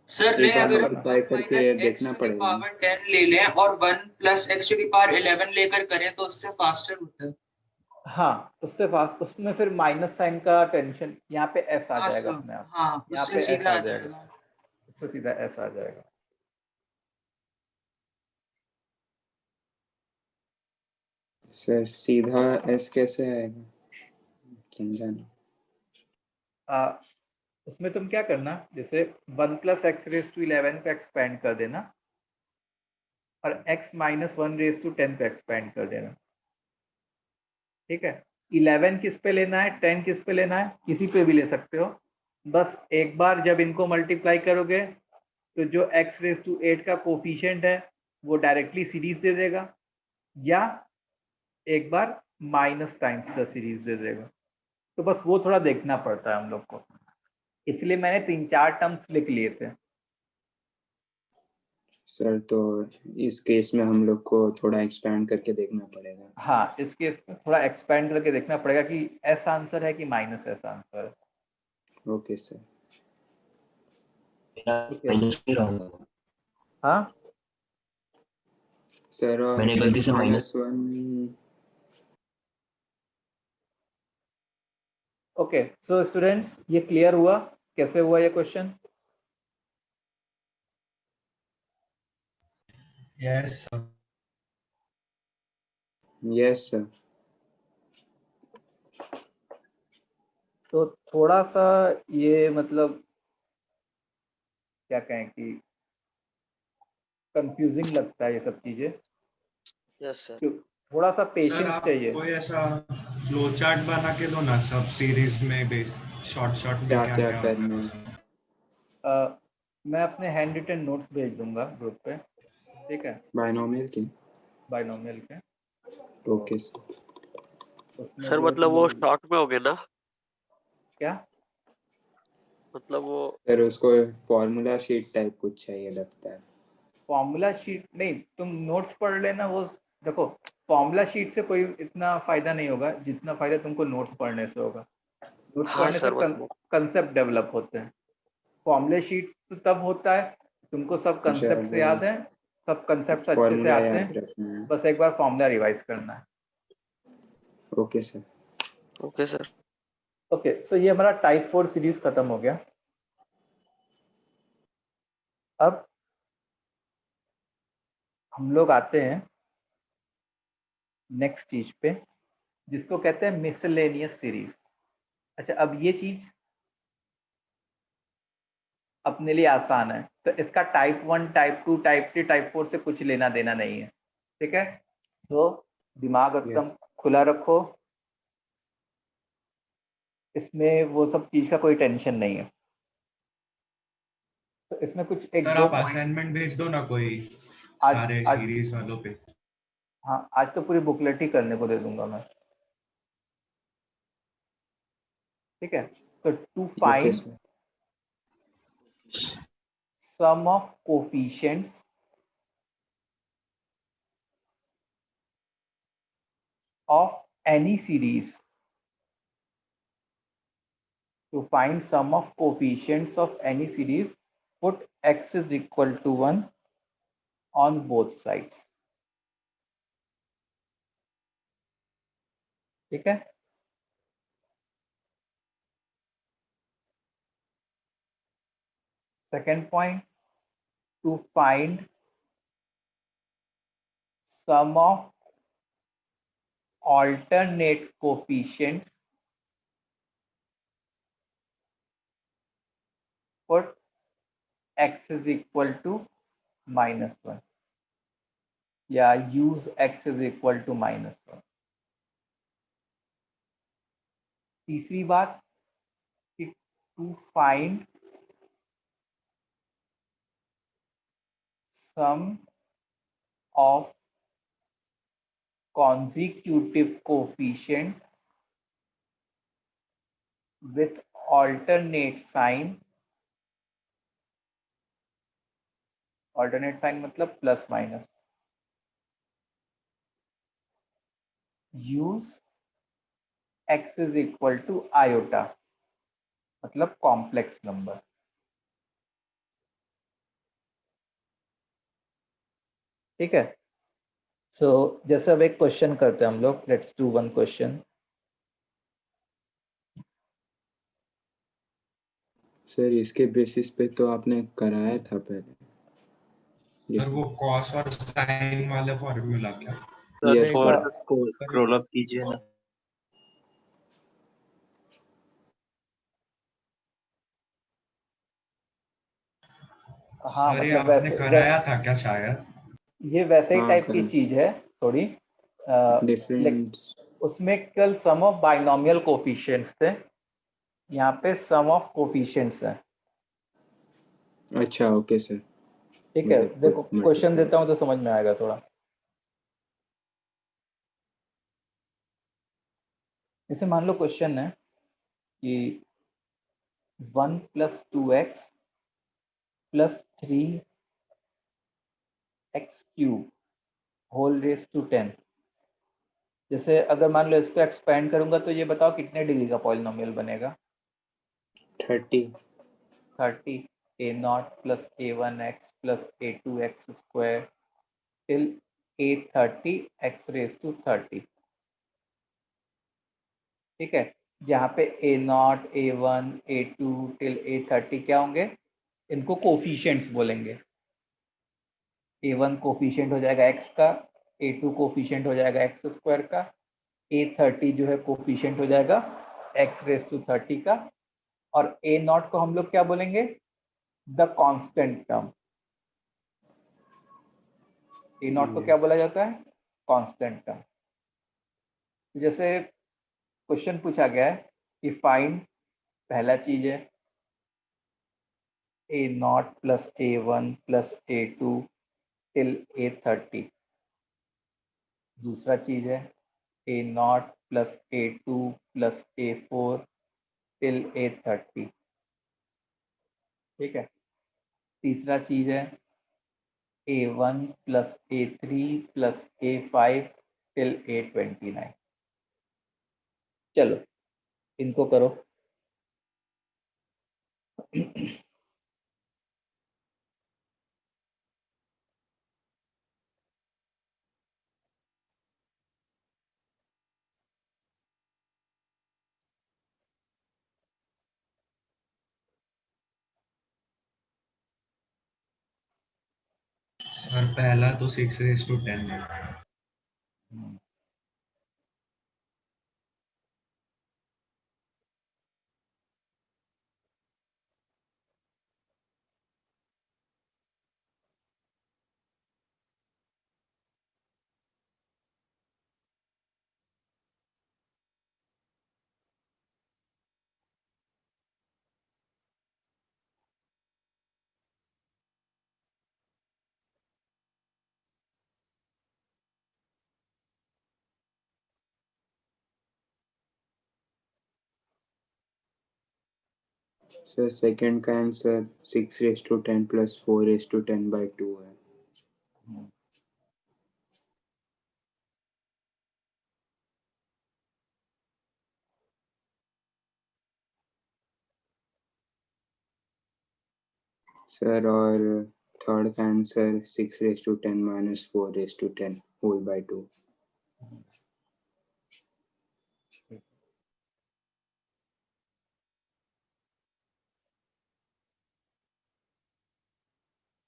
सर एक नहीं, बार अगर हम मल्टीप्लाई 1 करके - देखना पड़ेगा। x⁻10 ले लें और 1 + x⁻11 लेकर करें तो उससे फास्टर होता है। हाँ, उससे फास्ट, उसमें फिर माइनस साइन का टेंशन, यहाँ पे एस आ हाँ जाएगा सर, अपने आप। हाँ यहाँ उससे पे एस सीधा आ आ जाएगा, जाएगा। उससे सीधा एस आ जाएगा। सर सीधा एस कैसे आएगा, क्या जाने। उसमें तुम क्या करना, जैसे 1 + x⁻11 को एक्सपेंड कर देना और x - 1⁻10 को एक्सपेंड कर देना। ठीक है, 11 किस पे लेना है, 10 किस पे लेना है, किसी पे भी ले सकते हो। बस एक बार जब इनको मल्टीप्लाई करोगे तो जो x⁸8 का कोफिशिएंट है वो डायरेक्टली सीरीज दे देगा, या एक बार माइनस टाइम्स द सीरीज दे देगा। तो बस वो थोड़ा देखना पड़ता है हम लोग को, इसलिए मैंने 3-4 टर्म्स लिख लिए थे। सर तो इस केस में हम लोग को थोड़ा एक्सपेंड करके देखना पड़ेगा। हाँ, इस केस में थोड़ा एक्सपेंड करके देखना पड़ेगा कि एस आंसर है कि माइनस एस आंसर है। Okay sir. हाँ सर और मैंने गलती से x-1। ओके, सो स्टूडेंट्स, ये क्लियर हुआ कैसे हुआ ये क्वेश्चन? Yes yes sir. तो थोड़ा सा ये मतलब क्या कहें कि कंफ्यूजिंग लगता है ये सब चीजें, यस सर। थोड़ा सा सर, पेशेंस आप चाहिए। कोई ऐसा फ्लो चार्ट बना के दो ना, सब सीरीज में बेस शॉर्ट में क्या क्या क्या क्या होता करना है है? उसमें। मैं अपने हैंड रिटन नोट्स भेज दूंगा ग्रुप पे, ठीक है, बायनोमियल की? बायनोमियल के। Okay sir. उसमें सर जो मतलब वो भी शॉर्ट में हो गए ना, क्या, मतलब वो सर उसको फॉर्मूला शीट टाइप कुछ चाहिए लगता है। फॉर्मूला शीट नहीं, तुम नोट्स पढ़ लेना। वो देखो, फॉर्मूला शीट से कोई इतना फायदा नहीं होगा जितना फायदा तुमको नोट्स पढ़ने से होगा। नोट्स हाँ पढ़ने से सर मतलब कंसेप्ट डेवलप होते हैं। फॉर्मूले शीट तो तब होता है तुमको सब कंसेप्ट याद है, सब कंसेप्ट अच्छे से फॉर्मूला आते याद हैं, रखना है। बस एक बार फॉर्मूला रिवाइज करना है। Okay sir. Okay sir. Okay, so ये हमारा टाइप 4 सीरीज खत्म हो गया। अब हम लोग आते हैं नेक्स्ट चीज पे, जिसको कहते हैं मिसलेनियस सीरीज। अच्छा, अब ये चीज अपने लिए आसान है, तो इसका टाइप 1, टाइप 2, टाइप 3, टाइप 4 से कुछ लेना देना नहीं है। ठीक है, तो दिमाग एकदम यस। खुला रखो, इसमें वो सब चीज का कोई टेंशन नहीं है। तो इसमें कुछ एक सर दो आप पॉइंट असाइनमेंट भेज दो ना कोई आज सारे आज सीरीज वालों पे। हाँ, आज तो पूरी बुकलेट ही करने को दे दूंगा मैं। ठीक है, तो to okay find sir. Sum of coefficients of any series To find sum of coefficients of any series, put x is equal to 1 on both sides. ठीक है? Second point, to find sum of alternate coefficients, put x is equal to -1 या use x is equal to -1. तीसरी बात कि to find sum of consecutive coefficient with alternate sign मतलब plus minus, use x is equal to iota मतलब कॉम्प्लेक्स नंबर. ठीक है? सो जैसे अब एक क्वेश्चन करते हैं हम लोग. Let's do one question. Sir इसके बेसिस पे तो आपने कराया था पहले. सर वो कॉस और साइन वाले फॉर्मूला क्या? सर Yes, एक बार sir. स्क्रॉल अप कीजिए ना. हाँ सर ये मतलब आपने कराया था क्या शायद? ये वैसे ही हाँ, टाइप की करें. चीज है थोड़ी. डिफरेंस. उसमें कल सम ऑफ बाइनोमियल कोफिशिएंट्स थे, यहाँ पे सम ऑफ कोफिशिएंट्स है. अच्छा, ओके सर. ठीक है, मतलब देखो कुछ क्वेश्चन देता हूँ तो समझ में आएगा थोड़ा. जैसे मान लो क्वेश्चन है कि 1 + 2x + 3x³ whole raise to 10. जैसे अगर मान लो इसको एक्सपेंड करूंगा तो ये बताओ कितने डिग्री का पॉलिनोमियल बनेगा? 30. 30. a0 + a1x + a2x² till a30 x⁻30. ठीक है, जहाँ पे a0, a1, a2 till a30 क्या होंगे? इनको कोफिशिएंट्स बोलेंगे. a1 कोफिशिएंट हो जाएगा x का, a2 कोफिशिएंट हो जाएगा x² का, a30 जो है कोफिशिएंट हो जाएगा x⁻30 का, और a0 को हम लोग क्या बोलेंगे? The constant term. a0 को क्या बोला जाता है? Constant term. जैसे क्वेश्चन पूछा गया है कि फाइंड, पहला चीज है a0 + a1 + a2 till a30. दूसरा चीज है a0 + a2 + a4 till a30. ठीक है. तीसरा चीज है a1 + a3 + a5 till a29. चलो इनको करो. सर पहला तो 6⁻10 है. सर सेकंड का आंसर 6⁻10 + 4⁻10/2 है. सर और थर्ड का answer 6 raised to 10 minus 4 raised to 10 whole by 2.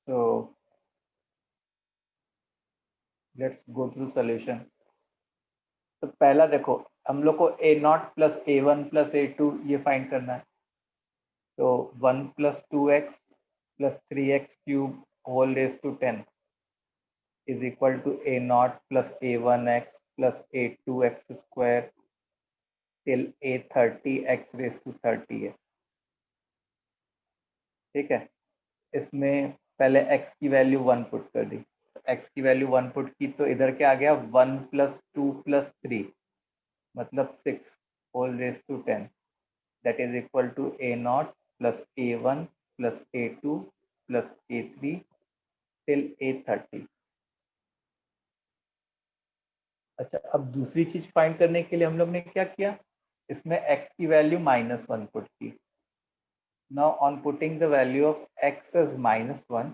So let's go through solution. तो पहला देखो, हम लोग को a0 plus a1 plus a2 ये फाइंड करना है. तो 1 plus 2x plus 3x cube whole raise to 10 is equal to a0 plus a1x plus a2x square till a30x raise to 30 है. ठीक है, इसमें पहले x की वैल्यू 1 पुट कर दी. x की वैल्यू 1 पुट की तो इधर क्या आ गया, 1 प्लस 2 प्लस 3 मतलब 6 whole raise to 10 that is equal to a0 plus a1 plus a2 plus a3 till a30. अच्छा, अब दूसरी चीज फाइंड करने के लिए हम लोग ने क्या किया, इसमें x की वैल्यू -1 पुट की. Now on putting the value of x as -1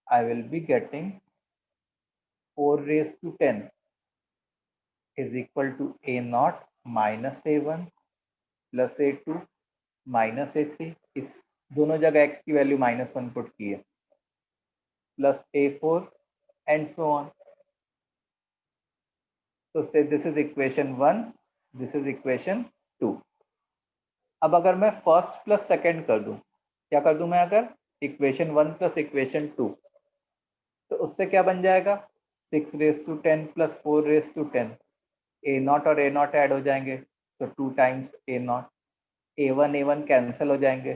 I will be getting 4 raised to 10 is equal to a0 minus a1 plus a2 minus a3. इस दोनों जगह x की वैल्यू -1 पुट की है, plus a4 and so on. So say this is equation 1, this is equation 2. अब अगर मैं फर्स्ट प्लस सेकेंड कर दूं, क्या कर दूं मैं, अगर इक्वेशन 1 प्लस इक्वेशन 2, तो उससे क्या बन जाएगा, 6 raise to 10 plus 4 raise to 10. a0 और a0 ऐड हो जाएंगे, तो 2 टाइम्स a0. a1 कैंसिल हो जाएंगे,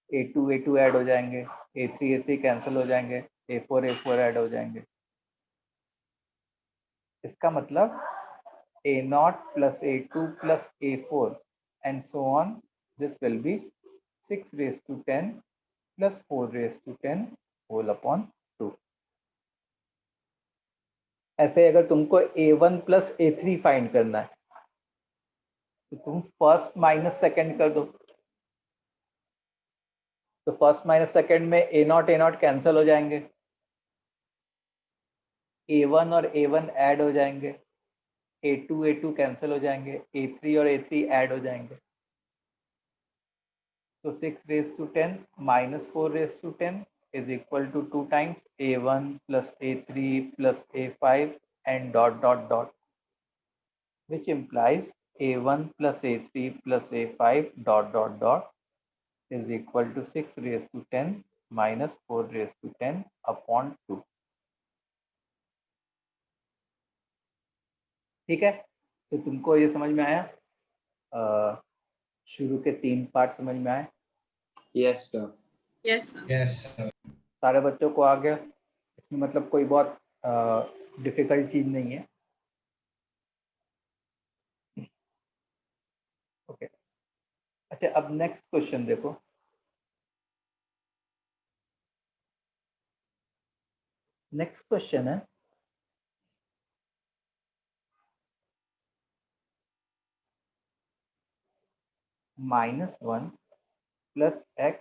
a2 ऐड हो जाएंगे, a3 कैंसिल हो जाएंगे, a4 ऐड हो जाएंगे. इसका मतलब a0 plus a2 plus a4 and so on, this will be 6 raised to 10 plus 4 raised to 10 whole upon 2. ऐसे अगर तुमको a1 plus a3 फाइंड करना है तो तुम फर्स्ट माइनस सेकेंड कर दो. तो फर्स्ट माइनस सेकेंड में a0 कैंसिल हो जाएंगे, a1 और a1 ऐड हो जाएंगे, a2 कैंसिल हो जाएंगे, a3 और a3 ऐड हो जाएंगे. So 6 raised to 10 minus 4 raised to 10 is equal to 2 times a1 plus a3 plus a5 and dot dot dot, which implies a1 plus a3 plus a5 dot dot dot is equal to 6 raised to 10 minus 4 raised to 10 upon 2. ठीक है, तो तुमको ये समझ में आया, शुरू के 3 पार्ट समझ में आए. Yes sir. Yes, sir. Yes sir. सारे बच्चों को आ गया, इसमें मतलब कोई बहुत डिफिकल्ट चीज नहीं है. ओके, अच्छा अब नेक्स्ट क्वेश्चन देखो. नेक्स्ट क्वेश्चन है -1 plus x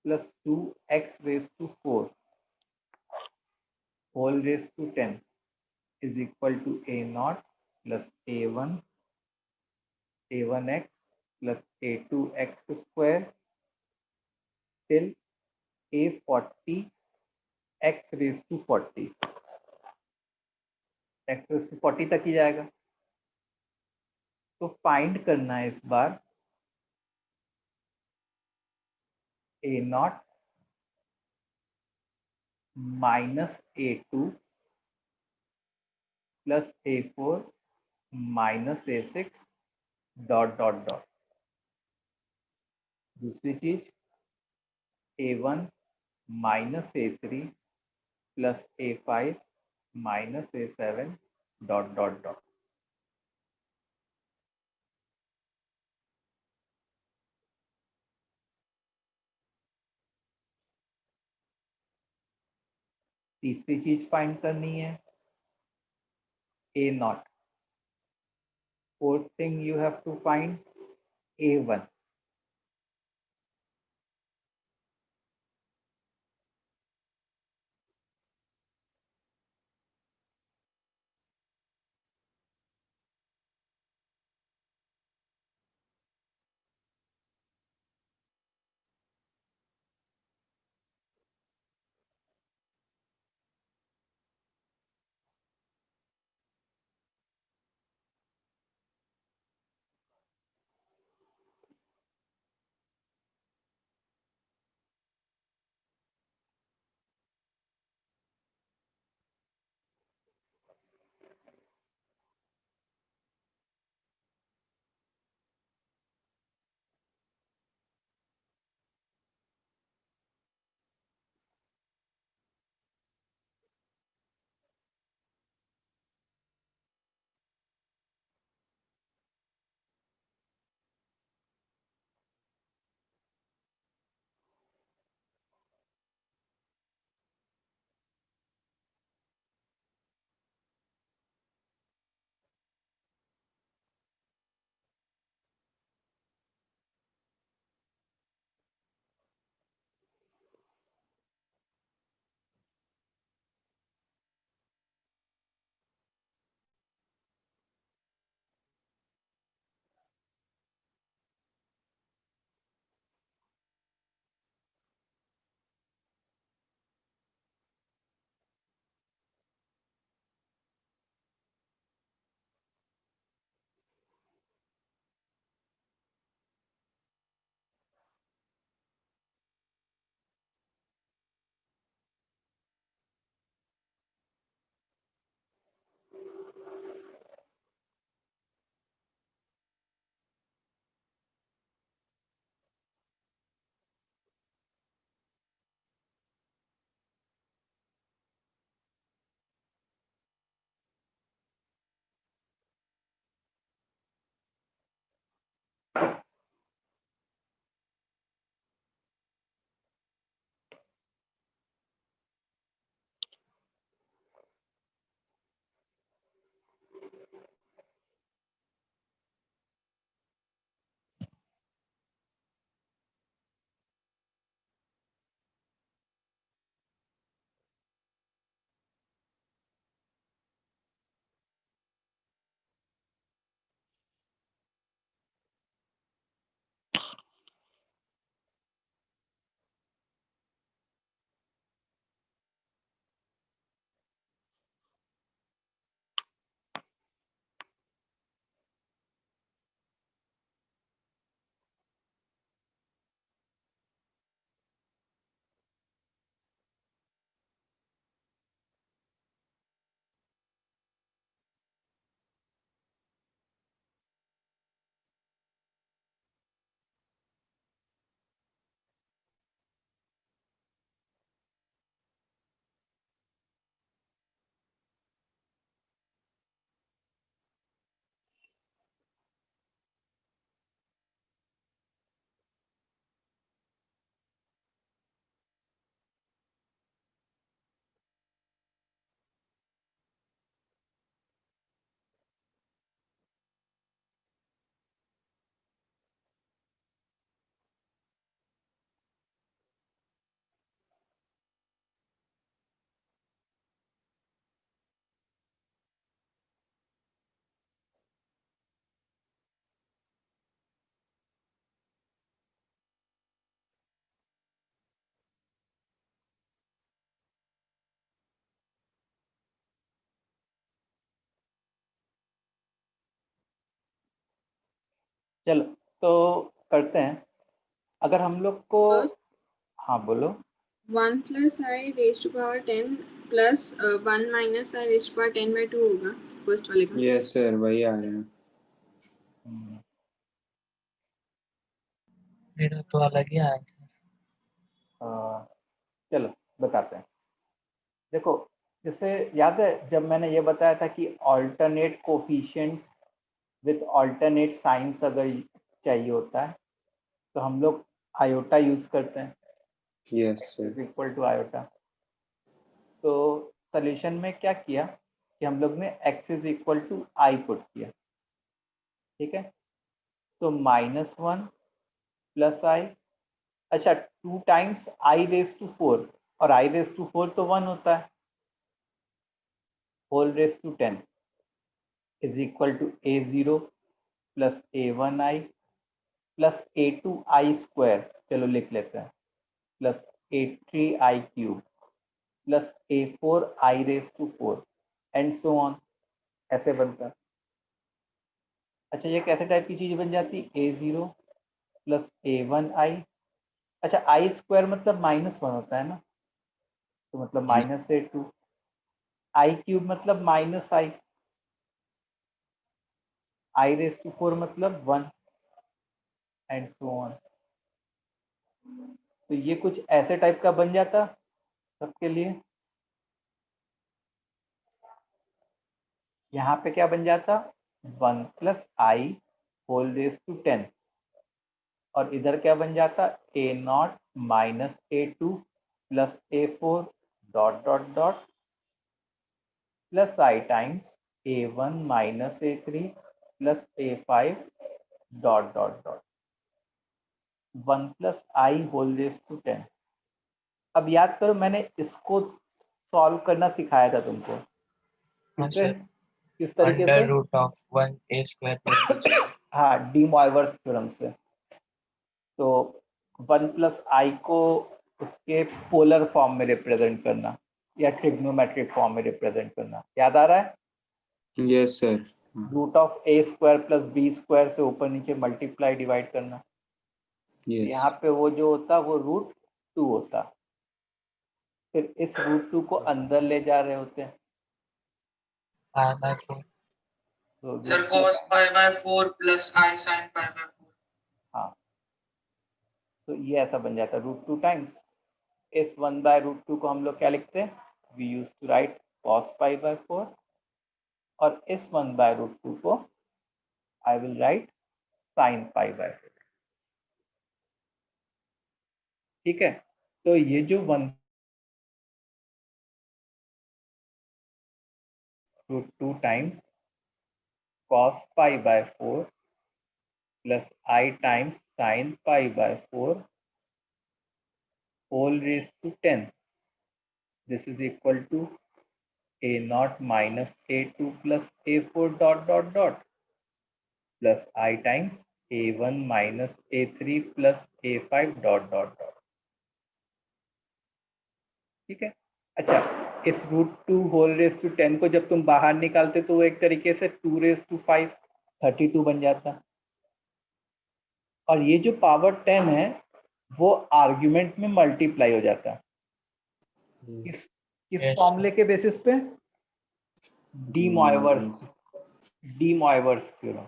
plus 2x raised to 4 whole raised to 10 is equal to a0 plus a1x plus a2x square till a40 x raised to 40. x raised to 40 तक ही जाएगा. तो फाइंड करना है इस बार a0 minus a2 plus a4 minus a6 dot dot dot. दूसरी चीज a1 minus a3 plus a5 minus a7 dot dot dot. तीसरी चीज फाइंड करनी है a0. Fourth thing you have to find a1. चलो तो करते हैं। अगर हम लोग को, हाँ बोलो। 1 plus I raised to power 10 plus 1 minus I raised to power 10 by 2 होगा फर्स्ट वाले का। यस सर, वही आ रहा है। मेरा तो अलग ही आया था। चलो बताते हैं। देखो, जैसे याद है जब मैंने ये बताया था कि alternate coefficients with alternate science अगर चाहिए होता है तो हम लोग आयोटा यूज करते हैं, yes sir. Equal to iota. तो सॉल्यूशन में क्या किया कि हम लोग ने x is equal to i put किया, ठीक है। तो -1 प्लस आई, अच्छा 2 टाइम्स आई रेज टू 4, और आई रेज टू 4 तो 1 होता है, whole raise to 10 is equal to a0 plus a1i plus a2i square, चलो लिख लेते हैं, plus a3i cube plus a4i raise to 4 and so on, ऐसे बनता है। अच्छा ये कैसे टाइप की चीज बन जाती, a0 प्लस a1i, अच्छा आई स्क्वायर मतलब -1 होता है ना, तो मतलब -a2, आई क्यूब मतलब -i रेज टू 4 मतलब 1 एंड सो ऑन। तो ये कुछ ऐसे टाइप का बन जाता सबके लिए। यहाँ पे क्या बन जाता, 1 plus i whole raise to 10, और इधर क्या बन जाता, a0 minus a2 plus a4 dot dot dot plus i times a1 minus a3 plus a5 dot dot dot 1 plus i whole raise to 10। अब याद करो मैंने इसको सॉल्व करना सिखाया था तुमको, हाँ किससे, सर, किस तरीके से, under root of 1 a square plus b square. हाँ डी मॉइवर्स थ्योरम से। तो 1 प्लस आई को उसके पोलर फॉर्म में रिप्रेजेंट करना या ट्रिग्नोमेट्रिक फॉर्म में रिप्रेजेंट करना, याद आ रहा है। Yes sir. Root of a square plus b square से ऊपर नीचे मल्टीप्लाई डिवाइड करना। यस। यहाँ पे वो जो होता वो √2 होता, फिर इस √2 को अंदर ले जा रहे होते हैं, I by 4। तो sir cos pi by 4 plus I sin pi by 4। हाँ, तो ये ऐसा बन जाता है √2 टाइम्स इस 1 बाय √2 को हम लोग क्या लिखते हैं, we use to write cos pi by 4, और इस 1 बाय √2 को I will write sin pi by 4, ठीक है। तो ये जो 1 √2 times cos pi by 4 plus I times sin pi by 4 whole raised to 10, this is equal to a0 minus a2 plus a4 dot dot dot plus I times a1 minus a3 plus a5 dot dot dot, ठीक है। अच्छा इस √2 होल रेज टू 10 को जब तुम बाहर निकालते तो वो एक तरीके से 2 रेज टू 5 32 बन जाता, और ये जो पावर 10 है वो आर्ग्यूमेंट में मल्टीप्लाई हो जाता है, किस फॉर्मूले के बेसिस पे, de Moivre's theorem.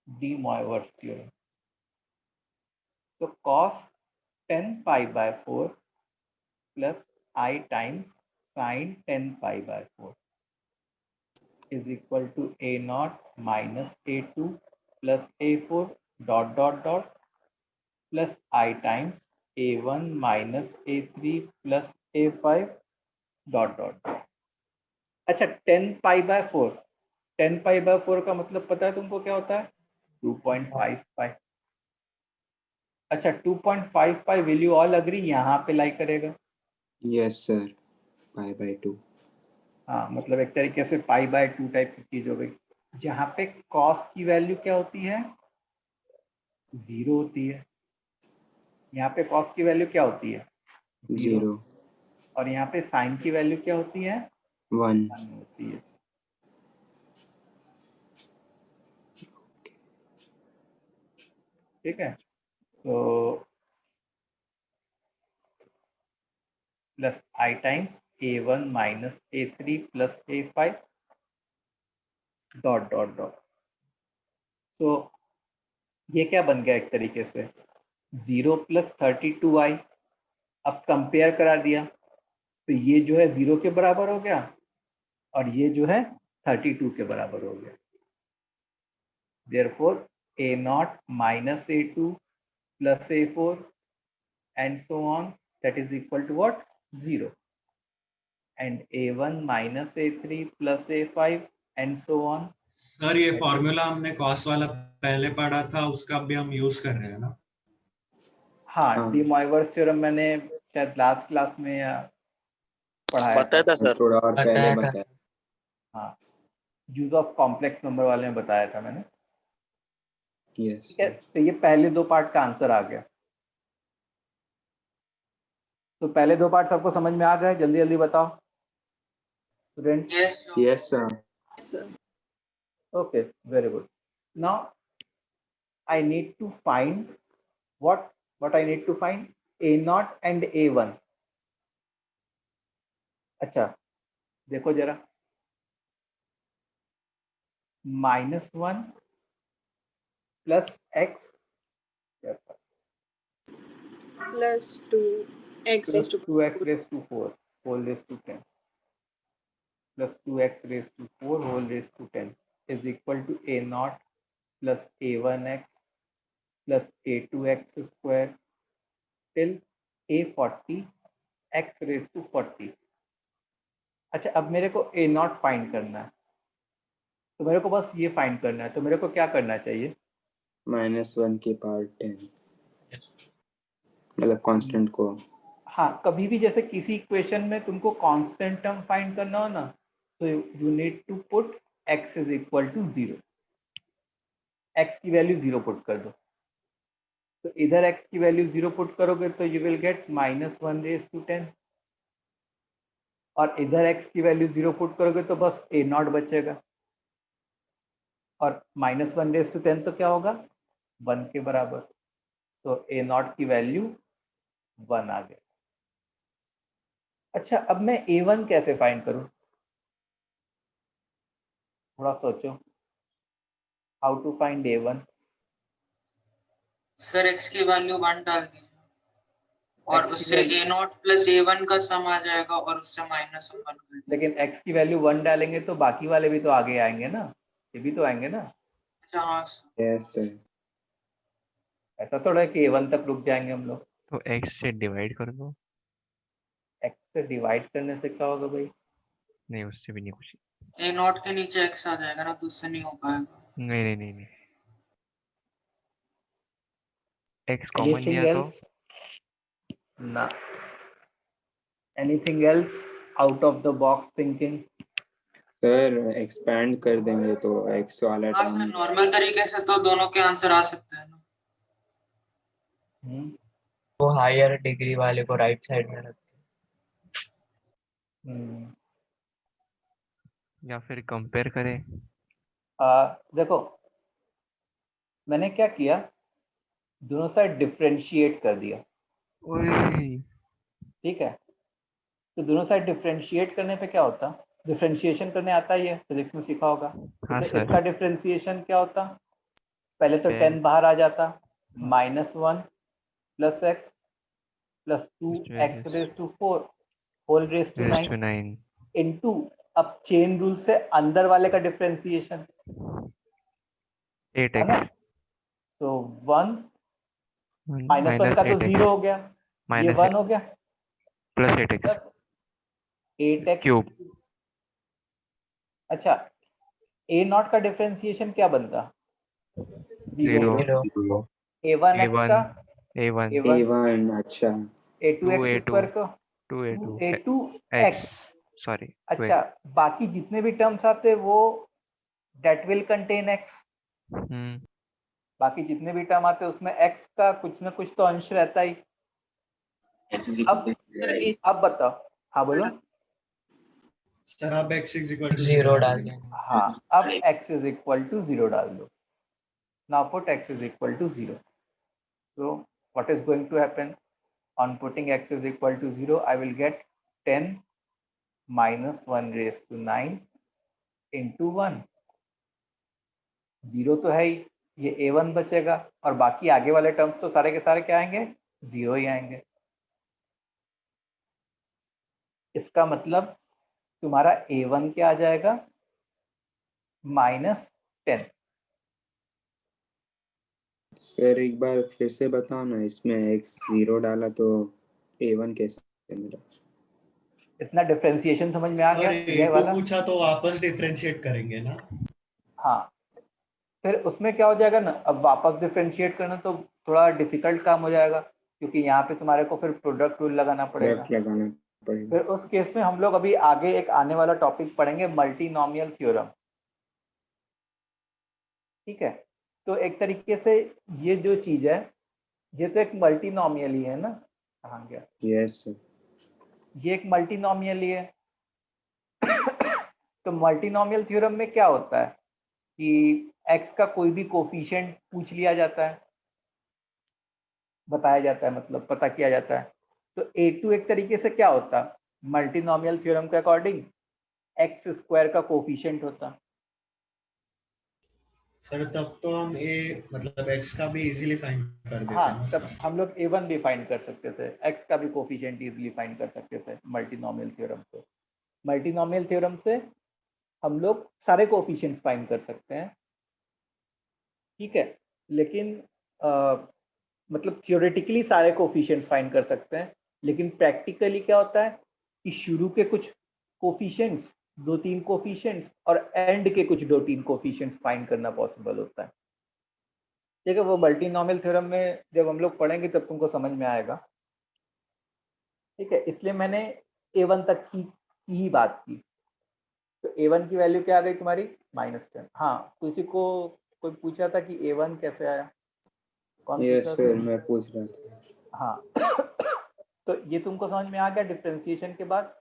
De Moivre's theorem. तो cos 10 pi by 4 plus I times sin 10 pi by 4 is equal to a0 minus a2 plus a4 dot dot dot plus I times a1 minus a3 plus a5 dot dot dot। अच्छा 10 pi by 4, 10 pi by 4 का मतलब पता है तुमको क्या होता है, 2.5 pi। अच्छा 2.5 pi, will you all agree, यहाँ पे लाई करेगा। Yes sir, pi by 2। हाँ मतलब एक तरीके से पाई बाय 2 टाइप की चीज हो गई, जहाँ पे कॉस की वैल्यू क्या होती है, 0 होती है। यहाँ पे कॉस की वैल्यू क्या होती है, 0, और यहाँ पे साइन की वैल्यू क्या होती है, 1। होती है। ठीक है, तो plus i times A1 minus A3 plus A5 dot dot dot. So ये क्या बन गया एक तरीके से 0 प्लस 32i। अब कंपेयर करा दिया तो ये जो है 0 के बराबर हो गया और ये जो है 32 के बराबर हो गया। Therefore A0 minus A2 plus A4 and so on, that is equal to what? 0. And A1 minus A3 plus A5 and so on. Sir ये फॉर्मूला हमने कॉस वाला पहले पढ़ा था, उसका भी हम यूज कर रहे हैं ना? हाँ, डी मॉइवर्स थ्योरम मैंने शायद लास्ट क्लास में पढ़ाया बताया था सर। थोड़ा और पहले बताया था बताया। सर। हाँ, यूज ऑफ कॉम्प्लेक्स नंबर वाले में बताया था मैंने। यस ठीक है, तो ये पहले दो पार्ट का आंसर आ गया। तो पहले दो पार्ट सबको समझ में आ गए? जल्दी जल्दी बताओ students. Yes sir. Sir Okay, very good. Now I need to find what I need to find A0 and A1. अच्छा देखो जरा, -1 plus x plus 2x plus 2x raised to 4 whole raised to 10 plus 2x raised to 4 whole raised to 10 is equal to A0 plus A1x plus A2x square till A40 x raised to 40। अच्छा, अब मेरे को A0 फाइंड करना है, तो मेरे को बस ये फाइंड करना है, तो मेरे को क्या करना चाहिए? -1 की पावर 10, मतलब कांस्टेंट को। हाँ, कभी भी जैसे किसी इक्वेशन में तुमको कांस्टेंट टर्म फाइंड करना हो ना, तो you need to put x is equal to 0। x की वैल्यू 0 पुट कर दो, तो इधर x की वैल्यू 0 पुट करोगे तो you will get -1 raise to 10, और इधर x की वैल्यू 0 पुट करोगे तो बस A0 बचेगा, और -1 रेज टू 10 तो क्या होगा? 1 के बराबर। सो A0 की वैल्यू 1 आ गया। अच्छा, अब मैं A1 कैसे फाइंड करूं? थोड़ा सोचो, how to find A1। Sir x की वैल्यू 1 डाल दीजिए और उससे A0 प्लस A1 का सम आ जाएगा और उससे -1 कर दीजिए। लेकिन x की वैल्यू 1 डालेंगे तो बाकी वाले भी तो आगे आएंगे ना, ये भी तो आएंगे ना। अच्छा हाँ यस सर। ऐसा थोड़ा है कि A1 तक रुक जाएंगे हम लोग। तो x से डिवाइड कर दो। x से डिवाइड करने से क्या होगा भाई? नहीं, उससे भी नहीं कुछ। A0 के नीचे x आ जाएगा ना, तो उससे नहीं हो पाएगा। नहीं x कॉमन एनीथिंग लिया तो एल्स? ना। Anything else out of the box thinking? Sir expand कर देंगे तो x वाला हाँ सर, टर्म। नॉर्मल तरीके से तो दोनों के आंसर आ सकते हैं ना। वो हायर डिग्री वाले को राइट साइड में रख। या फिर कंपेयर करें। देखो मैंने क्या किया, दोनों साइड डिफरेंशिएट कर दिया। ठीक है, तो दोनों साइड डिफरेंशिएट करने पे क्या होता? डिफरेंशिएशन करने आता ही है, फिजिक्स में सीखा होगा। हाँ जैसे सर। इसका डिफरेंशिएशन क्या होता? पहले तो 10 10 बाहर आ जाता, -1 plus x plus 2x raise to 4 whole raise to 9 into, अब चेन रूल से अंदर वाले का डिफरेंशिएशन 8x। तो 1 -1 का तो 0 हो गया, ये 1 हो गया, प्लस 8x 8x क्यूब। अच्छा, A0 का डिफरेंशिएशन क्या बनता? 0। A1x का A1 अच्छा। A2x स्क्वायर का 2A2x। सॉरी। अच्छा, बाकी जितने भी टर्म्स आते हैं वो that will contain x। बाकी जितने भी टर्म आते हैं उसमें x का कुछ ना कुछ तो अंश रहता ही। अब बताओ। हाँ बोलो सर। अब x इज इक्वल टू 0 डाल दें। हाँ, अब x इज इक्वल टू 0 डाल दो। Now put x is equal to 0। So what is going to happen? On putting x is equal to 0, I will get 10 minus 1 raised to 9 into 1. 0 तो है ही, ये a1 बचेगा और बाकी आगे वाले टर्म्स तो सारे के सारे क्या आएंगे? 0 ही आएंगे। इसका मतलब तुम्हारा a1 क्या आ जाएगा? -10। सर एक बार फिर से बताओ ना, इसमें x 0 डाला तो a1 कैसे मिला? इतना डिफरेंशिएशन समझ में आ गया? ये सर वाला पूछा तो वापस डिफरेंशिएट करेंगे ना? हाँ, फिर उसमें क्या हो जाएगा ना, अब वापस डिफरेंशिएट करना तो थोड़ा डिफिकल्ट काम हो जाएगा, क्योंकि यहाँ पे तुम्हारे को फिर प्रोडक्ट रूल लगाना पड़ेगा। लगाना पड़ेगा। फिर उस केस में हम लोग अभी आगे एक आने वाला टॉपिक पढ़ेंगे, मल्टीनोमियल थ्योरम। ठीक है, तो एक तरीके से ये जो चीज है, ये तो एक मल्टीनोमियल ही है ना। कहाँ गया? Yes sir. ये एक मल्टीनोमियल ही है। तो मल्टीनोमियल थ्योरम में क्या होता है कि x का कोई भी कोफिशिएंट पूछ लिया जाता है, बताया जाता है, मतलब पता किया जाता है। तो a2 एक तरीके से क्या होता है, मल्टीनोमियल थ्योरम के अकॉर्डिंग x स्क्वायर का कोफिशिएंट होता। सर तब तो हम मतलब x का भी इजीली फाइंड कर देते हाँ, हैं। तब हम लोग a1 भी फाइंड कर सकते थे, x का भी कोफिशिएंट इजीली फाइंड कर सकते थे मल्टीनोमियल थ्योरम से। मल्टीनोमियल थ्योरम से हम लोग सारे कोफिशिएंट्स फाइंड कर सकते हैं। ठीक है, लेकिन मतलब थियोरेटिकली सारे कोफिशिएंट्स फाइंड कर सकते हैं, लेकिन प्रैक्टिकली क्या होता है कि शुरू के कुछ कोफिशिएंट्स, 2-3 कोफिशिएंट्स और एंड के कुछ 2-3 कोफिशिएंट्स फाइंड करना पॉसिबल होता है। ठीक है, वो मल्टीनोमियल थ्योरम में जब हम लोग पढ़ेंगे तब तुमको समझ में आएगा। ठीक है, इसलिए मैंने a1 तक की ही बात की। तो a1 की वैल्यू क्या आ गई तुम्हारी? -10। हाँ, किसी को कोई पूछा था कि a1 कैसे आया? कौन पूछ यस रहा सर, था? मैं पूछ रहा था। हाँ। तो ये तुमको समझ में आ गया डिफरेंशिएशन के बाद?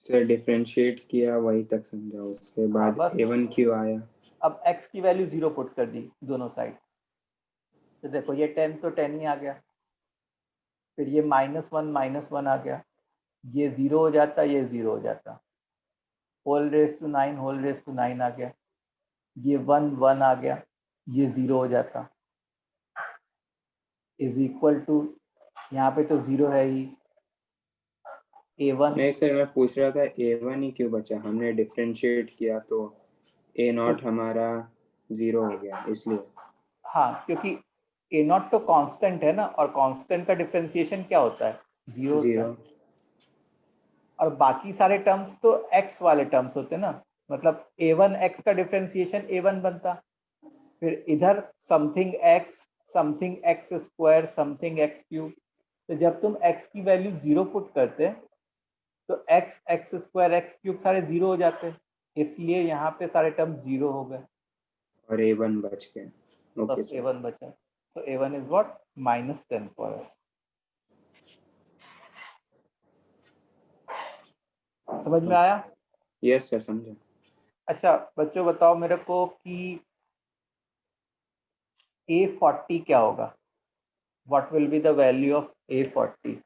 सर डिफरेंशिएट किया वही तक समझा, उसके बाद बस। a1 क्यों आया? अब x की वैल्यू 0 पुट कर दी दोनों साइड, तो देखो ये 10 तो 10 ही आ गया, फिर ये -1 आ गया, ये 0 हो जाता, ये 0 हो जाता, होल रेज टू 9 आ गया, ये 1 आ गया, ये 0 हो जाता, इज इक्वल टू, यहाँ पे तो 0 है ही, a1। नहीं सर, मैं पूछ रहा था a1 ही क्यों बचा? हमने डिफरेंशिएट किया तो a0 हमारा 0 हो गया इसलिए। हाँ, क्योंकि a0 तो कांस्टेंट है ना, और कांस्टेंट का डिफरेंशिएशन क्या होता है? 0 होता है। और बाकी सारे टर्म्स तो x वाले टर्म्स होते हैं ना, मतलब a1 x का डिफरेंशिएशन a1 बनता, फिर इधर something x square something x cube. तो जब तुम x की वैल्यू 0 पुट करते तो x स्क्वायर x क्यूब सारे 0 हो जाते, इसलिए यहाँ पे सारे टर्म 0 हो गए और a1 बच गया। ओके बस सर। a1 बचा। तो a1 is what? -10 for us. समझ में आया? यस सर, समझा। अच्छा बच्चों, बताओ मेरे को कि a40 क्या होगा? What will be the value of a40?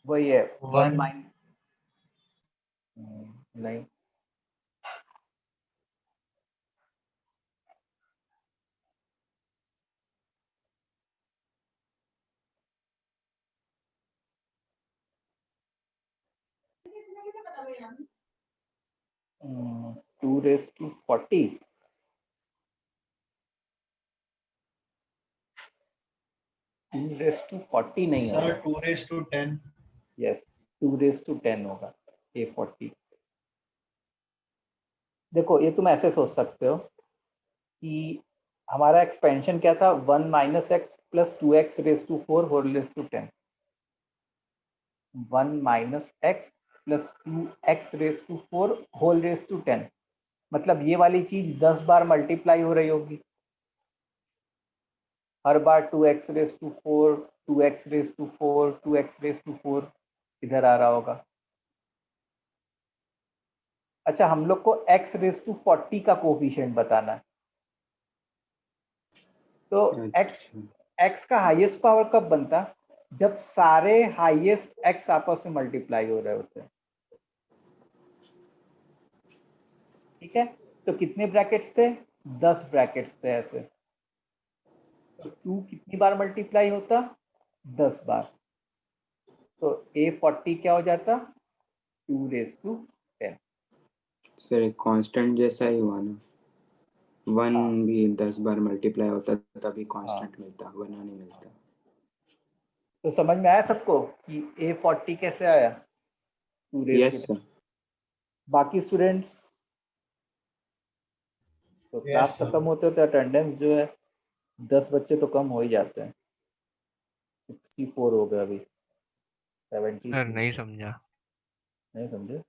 वही है 1 माइन, नहीं, Hmm, 2⁻40। 2⁻40 नहीं सर होगा। 2⁻10। यस, 2⁻10 होगा a40। देखो ये तुम ऐसे सोच सकते हो कि हमारा एक्सपेंशन क्या था? 1 - x + 2x⁻4 whole raise to 10। 1 - x + 2x⁻4 whole raise to 10, मतलब ये वाली चीज 10 बार मल्टीप्लाई हो रही होगी, हर बार 2x⁻4 2x⁻4 2x⁻4 इधर आ रहा होगा। अच्छा, हम लोग को x⁻40 का कोफिशिएंट बताना है, तो x का हाईएस्ट पावर कब बनता? जब सारे हाईएस्ट x आपस में मल्टीप्लाई हो रहे होते हैं। ठीक है, तो कितने ब्रैकेट्स थे? 10 ब्रैकेट्स थे ऐसे। तो 2 कितनी बार मल्टीप्लाई होता? 10 बार। तो A40 क्या हो जाता? 2⁻10। सर एक कांस्टेंट जैसा ही हुआ ना, 1 भी 10 बार मल्टीप्लाई होता तभी कांस्टेंट मिलता, वरना नहीं मिलता। तो समझ में आया सबको कि A40 कैसे आया? 2⁻10। Yes sir. बाकी स्टूडेंट्स, तो क्लास खत्म होते होते अटेंडेंस जो है 10 बच्चे तो कम हो ही जाते हैं। 64 हो गए अभी। 70 सर नहीं समझा। नहीं समझे?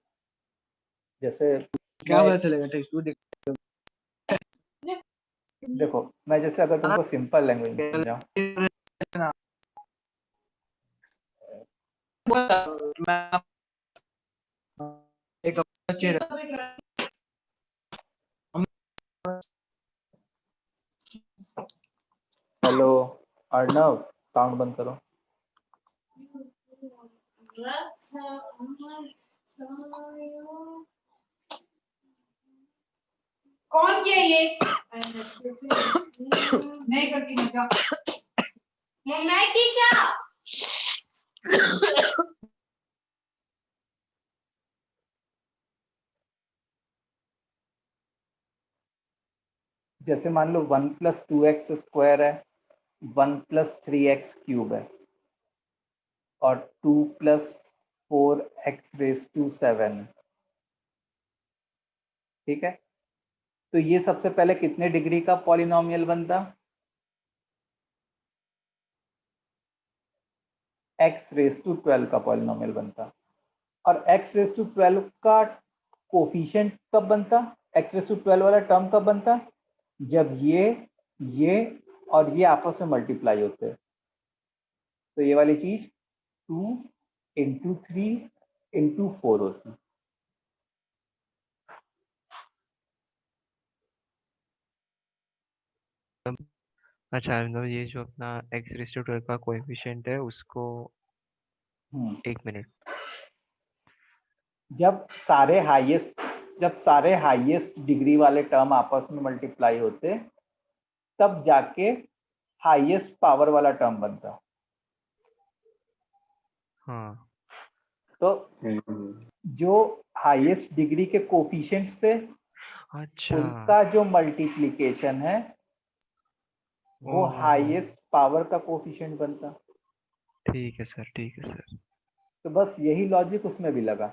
जैसे क्या पता चलेगा टेक्स्ट बुक देखो, मैं जैसे अगर तुमको सिंपल लैंग्वेज में समझाऊं, एक बच्चे हेलो अर्णव, साउंड बंद करो। कौन किया ये? नहीं करती मजा। मैं की क्या? जैसे मान लो 1 + 2x स्क्वायर है, 1 + 3x क्यूब है और 2 + 4x⁻7 है। ठीक है, तो ये सबसे पहले कितने डिग्री का पॉलिनोमियल बनता? x⁻12 का पॉलिनोमियल बनता। और x⁻12 का कोफिशिएंट कब बनता? x⁻12 वाला टर्म कब बनता? जब ये और ये आपस में मल्टीप्लाई होते हैं। तो ये वाली चीज 2 × 3 × 4 होती। अच्छा, मतलब ये जो अपना x⁻12 का कोएफिशिएंट है उसको 1 मिनट। जब सारे हाईएस्ट डिग्री वाले टर्म आपस में मल्टीप्लाई होते तब जाके हाईएस्ट पावर वाला टर्म बनता। हाँ। तो जो हाईएस्ट डिग्री के कोफिशिएंट्स थे, अच्छा, उनका जो मल्टीप्लिकेशन है वो हाईएस्ट पावर का कोफिशिएंट बनता। ठीक है सर, ठीक है सर। तो बस यही लॉजिक उसमें भी लगा।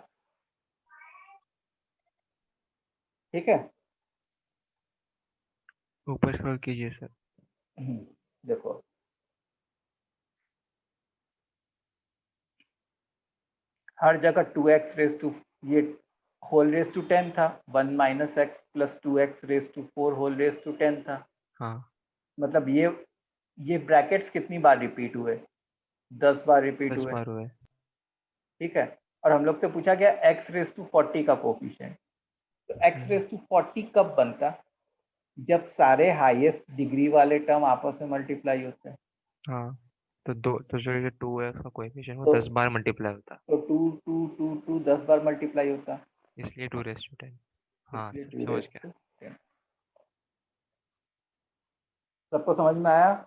ठीक है, ऊपर स्क्रॉल कीजिए सर। देखो हर जगह 2x⁻, ये whole⁻10 था, 1 - x + 2x⁻4 whole⁻10 था। हाँ। मतलब ये ब्रैकेट्स कितनी बार रिपीट हुए? 10 बार रिपीट 10 हुए। बार हुए। ठीक है, और हम लोग से पूछा गया x⁻40 का कोफिशिएंट। तो x⁻40 कब बनता? जब सारे हाईएस्ट डिग्री वाले टर्म आपस में मल्टीप्लाई होते हैं। हाँ, तो जो ये 2 है उसका कोएफिशिएंट वो तो 10 बार मल्टीप्लाई होता। तो 2 2 2 2 10 बार मल्टीप्लाई होता, इसलिए 2⁻10। हाँ इसलिए सर, समझ गया। 2⁻10। सबको समझ में आया?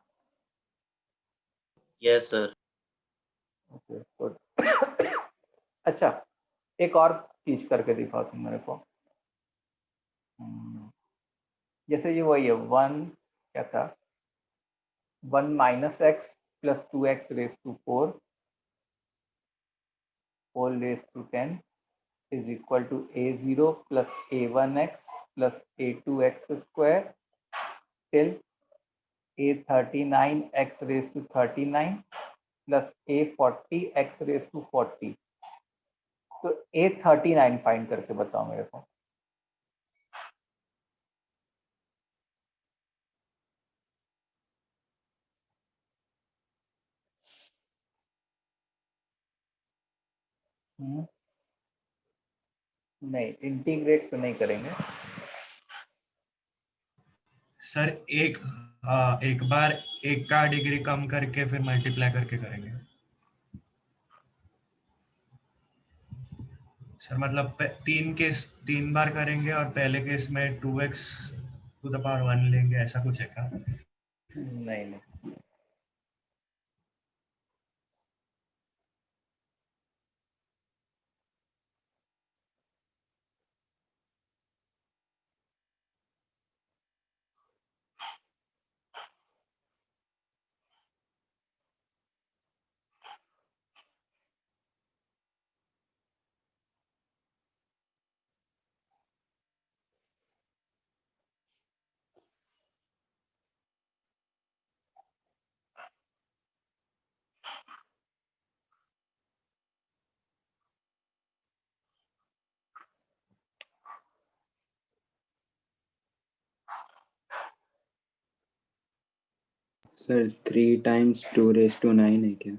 Yes sir. Okay, good. अच्छा, एक और चीज करके दिखाओ तुम मेरे को। जैसे ये वही है 1 क्या था, 1 - x + 2x⁻4 whole⁻10 is equal to a0 + a1x + a2x² till a39x⁻39 + a40x⁻40। तो a39 फाइंड करके बताओ मेरे को। नहीं, इंटीग्रेट तो नहीं करेंगे सर। एक एक बार एक का डिग्री कम करके फिर मल्टीप्लाई करके करेंगे सर। मतलब तीन बार करेंगे और पहले केस में 2x टू द पावर 1 लेंगे, ऐसा कुछ है क्या? नहीं नहीं, सर 3 times 2⁻⁹ है क्या?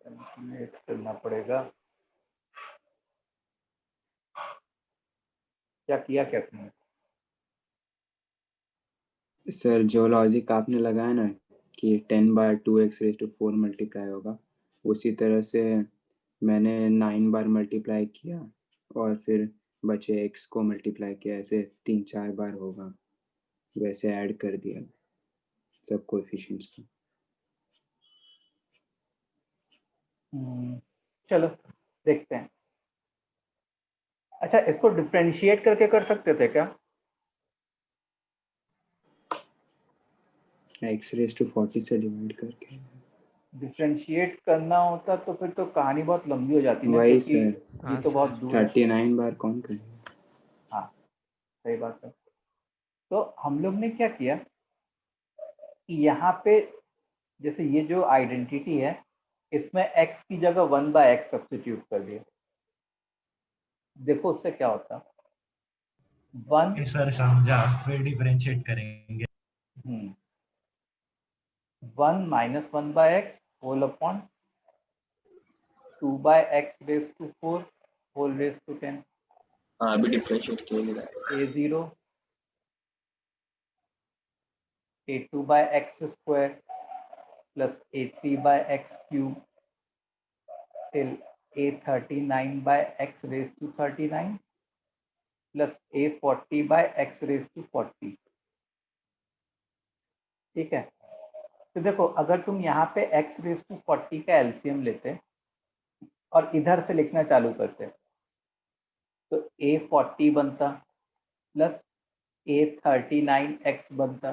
कैलकुलेट करना पड़ेगा। क्या किया क्या तुमने? सर जो लॉजिक आपने लगाया ना कि 10/2x⁴ मल्टीप्लाई होगा, उसी तरह से मैंने 9 बार मल्टीप्लाई किया और फिर बचे x को मल्टीप्लाई किया, ऐसे 3-4 बार होगा, वैसे ऐड कर दिया सब कोएफिशिएंट्स को। चलो देखते हैं। अच्छा, इसको डिफरेंशिएट करके कर सकते थे क्या? x⁴ से डिवाइड करके। डिफरेंशिएट करना होता तो फिर तो कहानी बहुत लंबी हो जाती ना, वही क्योंकि सर, ये तो बहुत दूर है। 39 बार कौन करेगा? हाँ सही बात है। तो हम लोग ने क्या किया कि यहाँ पे जैसे ये जो आइडेंटिटी है, इसमें x की जगह 1/x सब्स्टिट्यूट कर दिया। देखो उससे क्या होता, 1 सर समझा, फिर डिफरेंशिएट करेंगे। 1 - 1/x whole upon 2/x⁴ whole raise to 10। हाँ अभी डिफरेंशिएट किया गया। a0 a2/x² plus a3/x³ till a39/x⁻39 plus a40/x⁻40। ठीक है, तो देखो अगर तुम यहाँ पे x⁻40 का एलसीएम लेते और इधर से लिखना चालू करते तो a40 बनता प्लस a39x बनता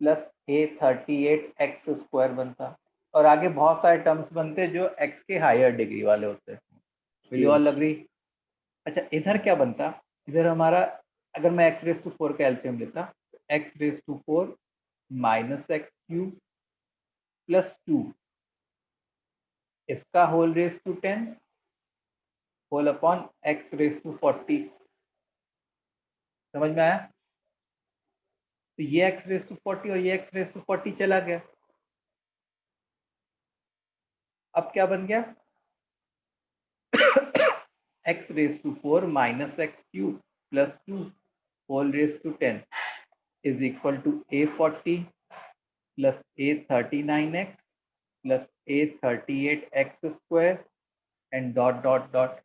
प्लस a38x² बनता, और आगे बहुत सारे टर्म्स बनते जो x के हायर डिग्री वाले होते हैं। Will you all agree? अच्छा इधर क्या बनता, इधर हमारा अगर मैं x⁻4 का एलसीएम लेता तो x⁻4 - x³ प्लस 2 इसका whole raise to 10 whole upon x⁻40। समझ में आया? तो ये x⁻40 और ये x⁻40 चला गया। अब क्या बन गया, x⁻4 - x³ plus 2 whole raise to 10 is equal to a40 plus a39x plus a38x² and dot dot dot.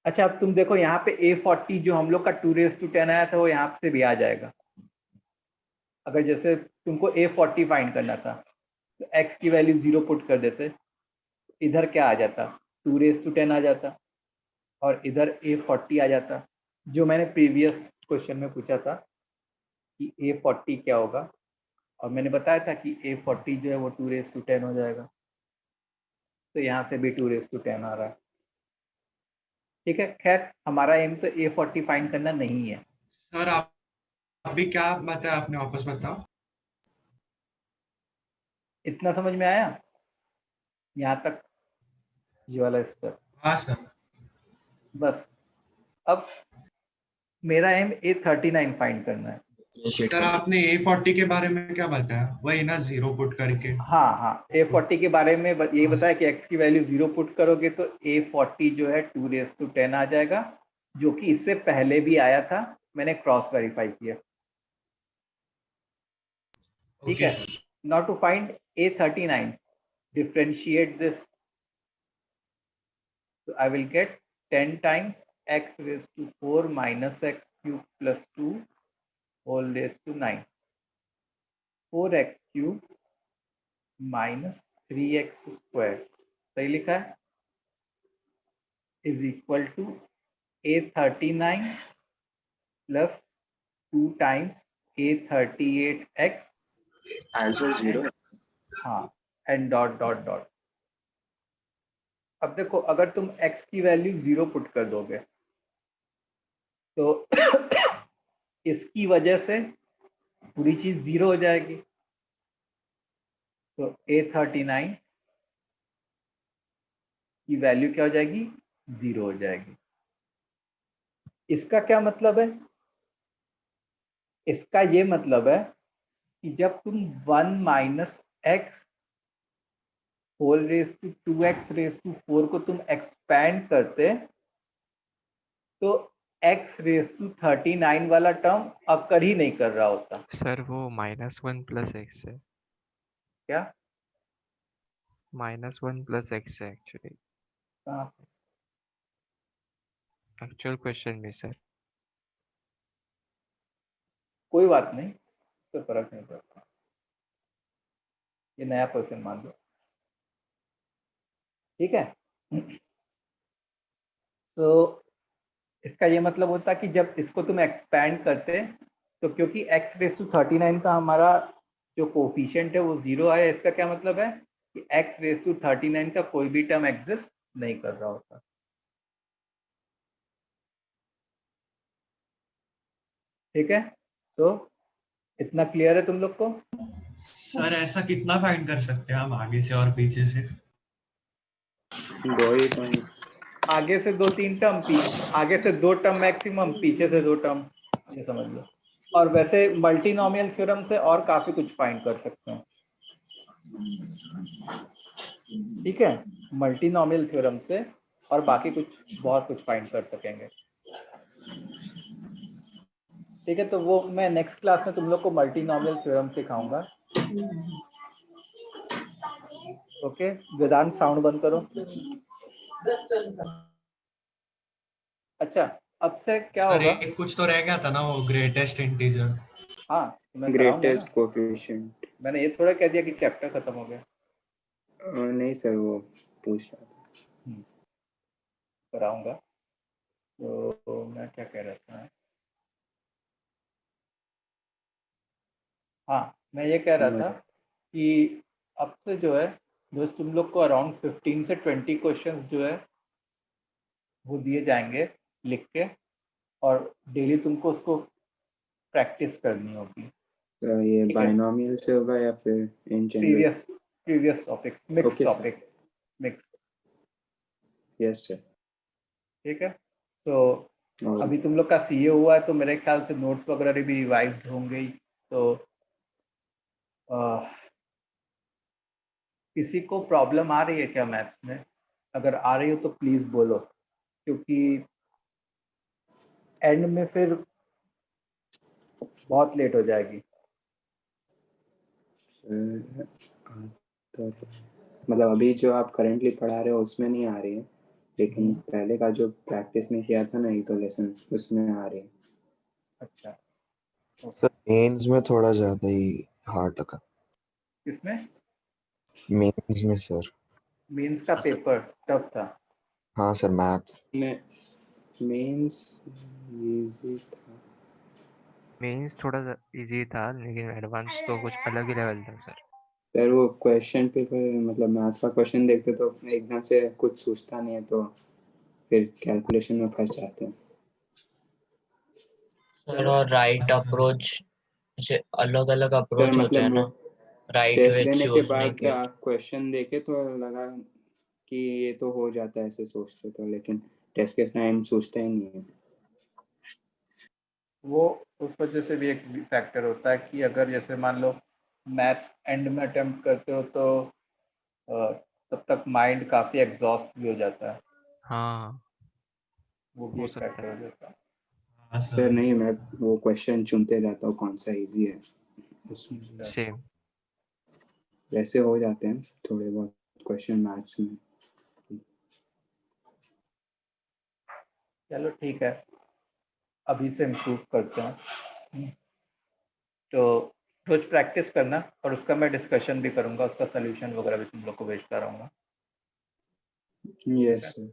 अच्छा अब तुम देखो यहाँ पे a40 जो हम लोग का 2⁻10 आया था वो यहाँ से भी आ जाएगा। अगर जैसे तुमको a40 फाइंड करना था तो x की वैल्यू 0 पुट कर देते, इधर क्या आ जाता, 2⁻10 आ जाता, और इधर a40 आ जाता, जो मैंने प्रीवियस क्वेश्चन में पूछा था कि a40 क्या होगा, और मैंने बताया था कि a40 जो है वो 2⁻10 हो जाएगा। तो यहाँ से भी 2⁻10 आ रहा है। ठीक है, खैर हमारा एम तो a40 फाइंड करना नहीं है। सर आप अभी क्या बताया आपने, वापस बताओ। इतना समझ में आया यहाँ तक, ये वाला स्टेप? हाँ सर। बस अब मेरा एम a39 फाइंड करना है। सर आपने a40 के बारे में क्या बताया, वही ना 0 पुट करके? हाँ हाँ, a40 के बारे में ये बताया कि x की वैल्यू 0 पुट करोगे तो a40 जो है 2⁻10 आ जाएगा, जो कि इससे पहले भी आया था, मैंने क्रॉस वेरीफाई किया। ठीक ओके है। Sir. Now to find A39, differentiate this. So I will get 10 times x raised to 4 minus x cube plus 2 whole raised to 9. 4x cube minus 3x square, सही लिखा है, is equal to A39 plus 2 times A38x, answer 0 है। हाँ, and dot dot dot. अब देखो, अगर तुम x की वैल्यू 0 पुट कर दोगे तो इसकी वजह से पूरी चीज 0 हो जाएगी। तो A39 की वैल्यू क्या हो जाएगी? 0 हो जाएगी। इसका क्या मतलब है? इसका ये मतलब है कि जब तुम 1 minus x whole raise to 2x raise to 4 को तुम एक्सपैंड करते तो x रेस टू 39 वाला टर्म अकर ही नहीं कर रहा होता। सर वो -1 प्लस एक्स है। क्या? -1 प्लस एक्स है एक्चुअली, कहाँ? एक्चुअल क्वेश्चन में सर। कोई बात नहीं, तो फर्क नहीं पड़ता, ये नया क्वेश्चन मान लो। ठीक है। तो इसका ये मतलब होता है कि जब इसको तुम एक्सपैंड करते तो क्योंकि x रेस टू 39 का हमारा जो कोफिशिएंट है वो 0 आया, इसका क्या मतलब है कि x रेस टू 39 का कोई भी टर्म एग्जिस्ट नहीं कर रहा होता। ठीक है, तो इतना क्लियर है तुम लोग को? सर ऐसा कितना फाइंड कर सकते हैं हम आगे से और पीछे से? 2 ही टर्म, आगे से 2-3 टर्म, आगे से 2 टर्म मैक्सिमम, पीछे से 2 टर्म, ये समझ लो। और वैसे मल्टीनोमियल थ्योरम से और काफी कुछ फाइंड कर सकते हैं। ठीक है, मल्टीनोमियल थ्योरम से और बाकी कुछ बहुत कुछ फाइंड कर सकेंगे। ठीक है, तो वो मैं नेक्स्ट क्लास में तुम लोग को मल्टीनोमियल थ्योरम सिखाऊंगा। ओके, वेदांत साउंड बंद करो। अच्छा, अब से क्या सर होगा? एक कुछ तो रह गया था ना, वो ग्रेटेस्ट इंटीजर। हाँ, तो मैं कराऊंगा ना। Greatest coefficient. मैंने ये थोड़ा कह दिया कि चैप्टर खत्म हो गया। नहीं सर, वो पूछ रहा था। कराऊंगा। तो मैं क्या कह रहा था? हाँ, मैं ये कह रहा था कि अब से जो है दोस्त, तुम लोग को अराउंड 15 से 20 क्वेश्चंस जो है वो दिए जाएंगे लिख के, और डेली तुमको उसको प्रैक्टिस करनी होगी। तो ये ठीक है? बाइनोमियल से होगा या फिर in general? Previous topic, mix Okay, sir. Topic, mix. Yes sir. ठीक है, तो अभी तुम लोग का सीए हुआ है तो मेरे ख्याल से नोट्स वगैरह भी रिवाइज होंगे ही। तो किसी को प्रॉब्लम आ रही है क्या मैथ्स में? अगर आ रही हो तो प्लीज बोलो, क्योंकि एंड में फिर बहुत लेट हो जाएगी। मतलब अभी जो आप करेंटली पढ़ा रहे हो उसमें नहीं आ रही है, लेकिन पहले का जो प्रैक्टिस में किया था ना एक तो लेसन, उसमें आ रही है। अच्छा, सर मेंस में थोड़ा ज्यादा ही हार्ड लगा। किसमें? मेंस में सर। मेंस का पेपर टफ था। हाँ सर, मैथ्स में मेंस इजी था। मेंस थोड़ा इजी था, लेकिन एडवांस तो कुछ अलग ही लेवल था सर। सर वो क्वेश्चन पेपर, मतलब मैथ्स का क्वेश्चन देखते तो एकदम से कुछ सोचता नहीं है, तो फिर कैलकुलेशन में फंस जाते हैं। सर और राइट अप्रोच, जैसे अलग अलग सर अप्रोच होते हैं मतलब ना, वो राइट टेस्ट वे देने के सोचने बाद के। क्वेश्चन देखे तो लगा कि ये तो हो जाता है ऐसे सोचते तो, लेकिन टेस्ट के टाइम सोचते ही नहीं है। वो उस वजह से भी एक फैक्टर होता है कि अगर जैसे मान लो मैथ्स एंड में अटेम्प्ट करते हो तो तब तक माइंड काफ़ी एग्जॉस्ट भी हो जाता है। हाँ, वो भी हो एक सकता फैक्टर हो जाता है। हाँ सर सर नहीं, मैं वो क्वेश्चन चुनते जाता हूँ कौन सा इजी है उसमें। सेम। वैसे हो जाते हैं थोड़े बहुत क्वेश्चन मैथ्स में। चलो ठीक है, अभी से इम्प्रूव करते हैं। तो रोज प्रैक्टिस करना, और उसका मैं डिस्कशन भी करूंगा, उसका सोल्यूशन वगैरह भी तुम लोग को भेजता रहूंगा। Yes sir.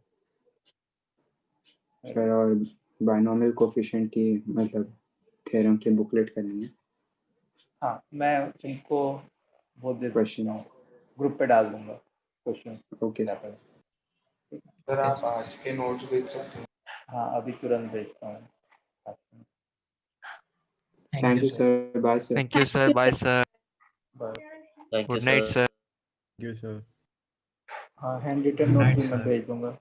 सर और बायनॉमियल कोफिशिएंट की मतलब थ्योरम की बुकलेट करेंगे। हाँ, मैं तुमको वो दे क्वेश्चन देता हूँ, ग्रुप पे डाल दूंगा क्वेश्चन। Okay sir. सर आप आज के नोट्स भेज सकते हैं? हाँ, अभी तुरंत भेजता हूँ। Thank you sir, bye sir. Thank you sir, bye sir, bye. Thank you, good night sir. Sir. Thank you sir. हाँ, hand written Good note night, भी मैं sir. भेज दूंगा।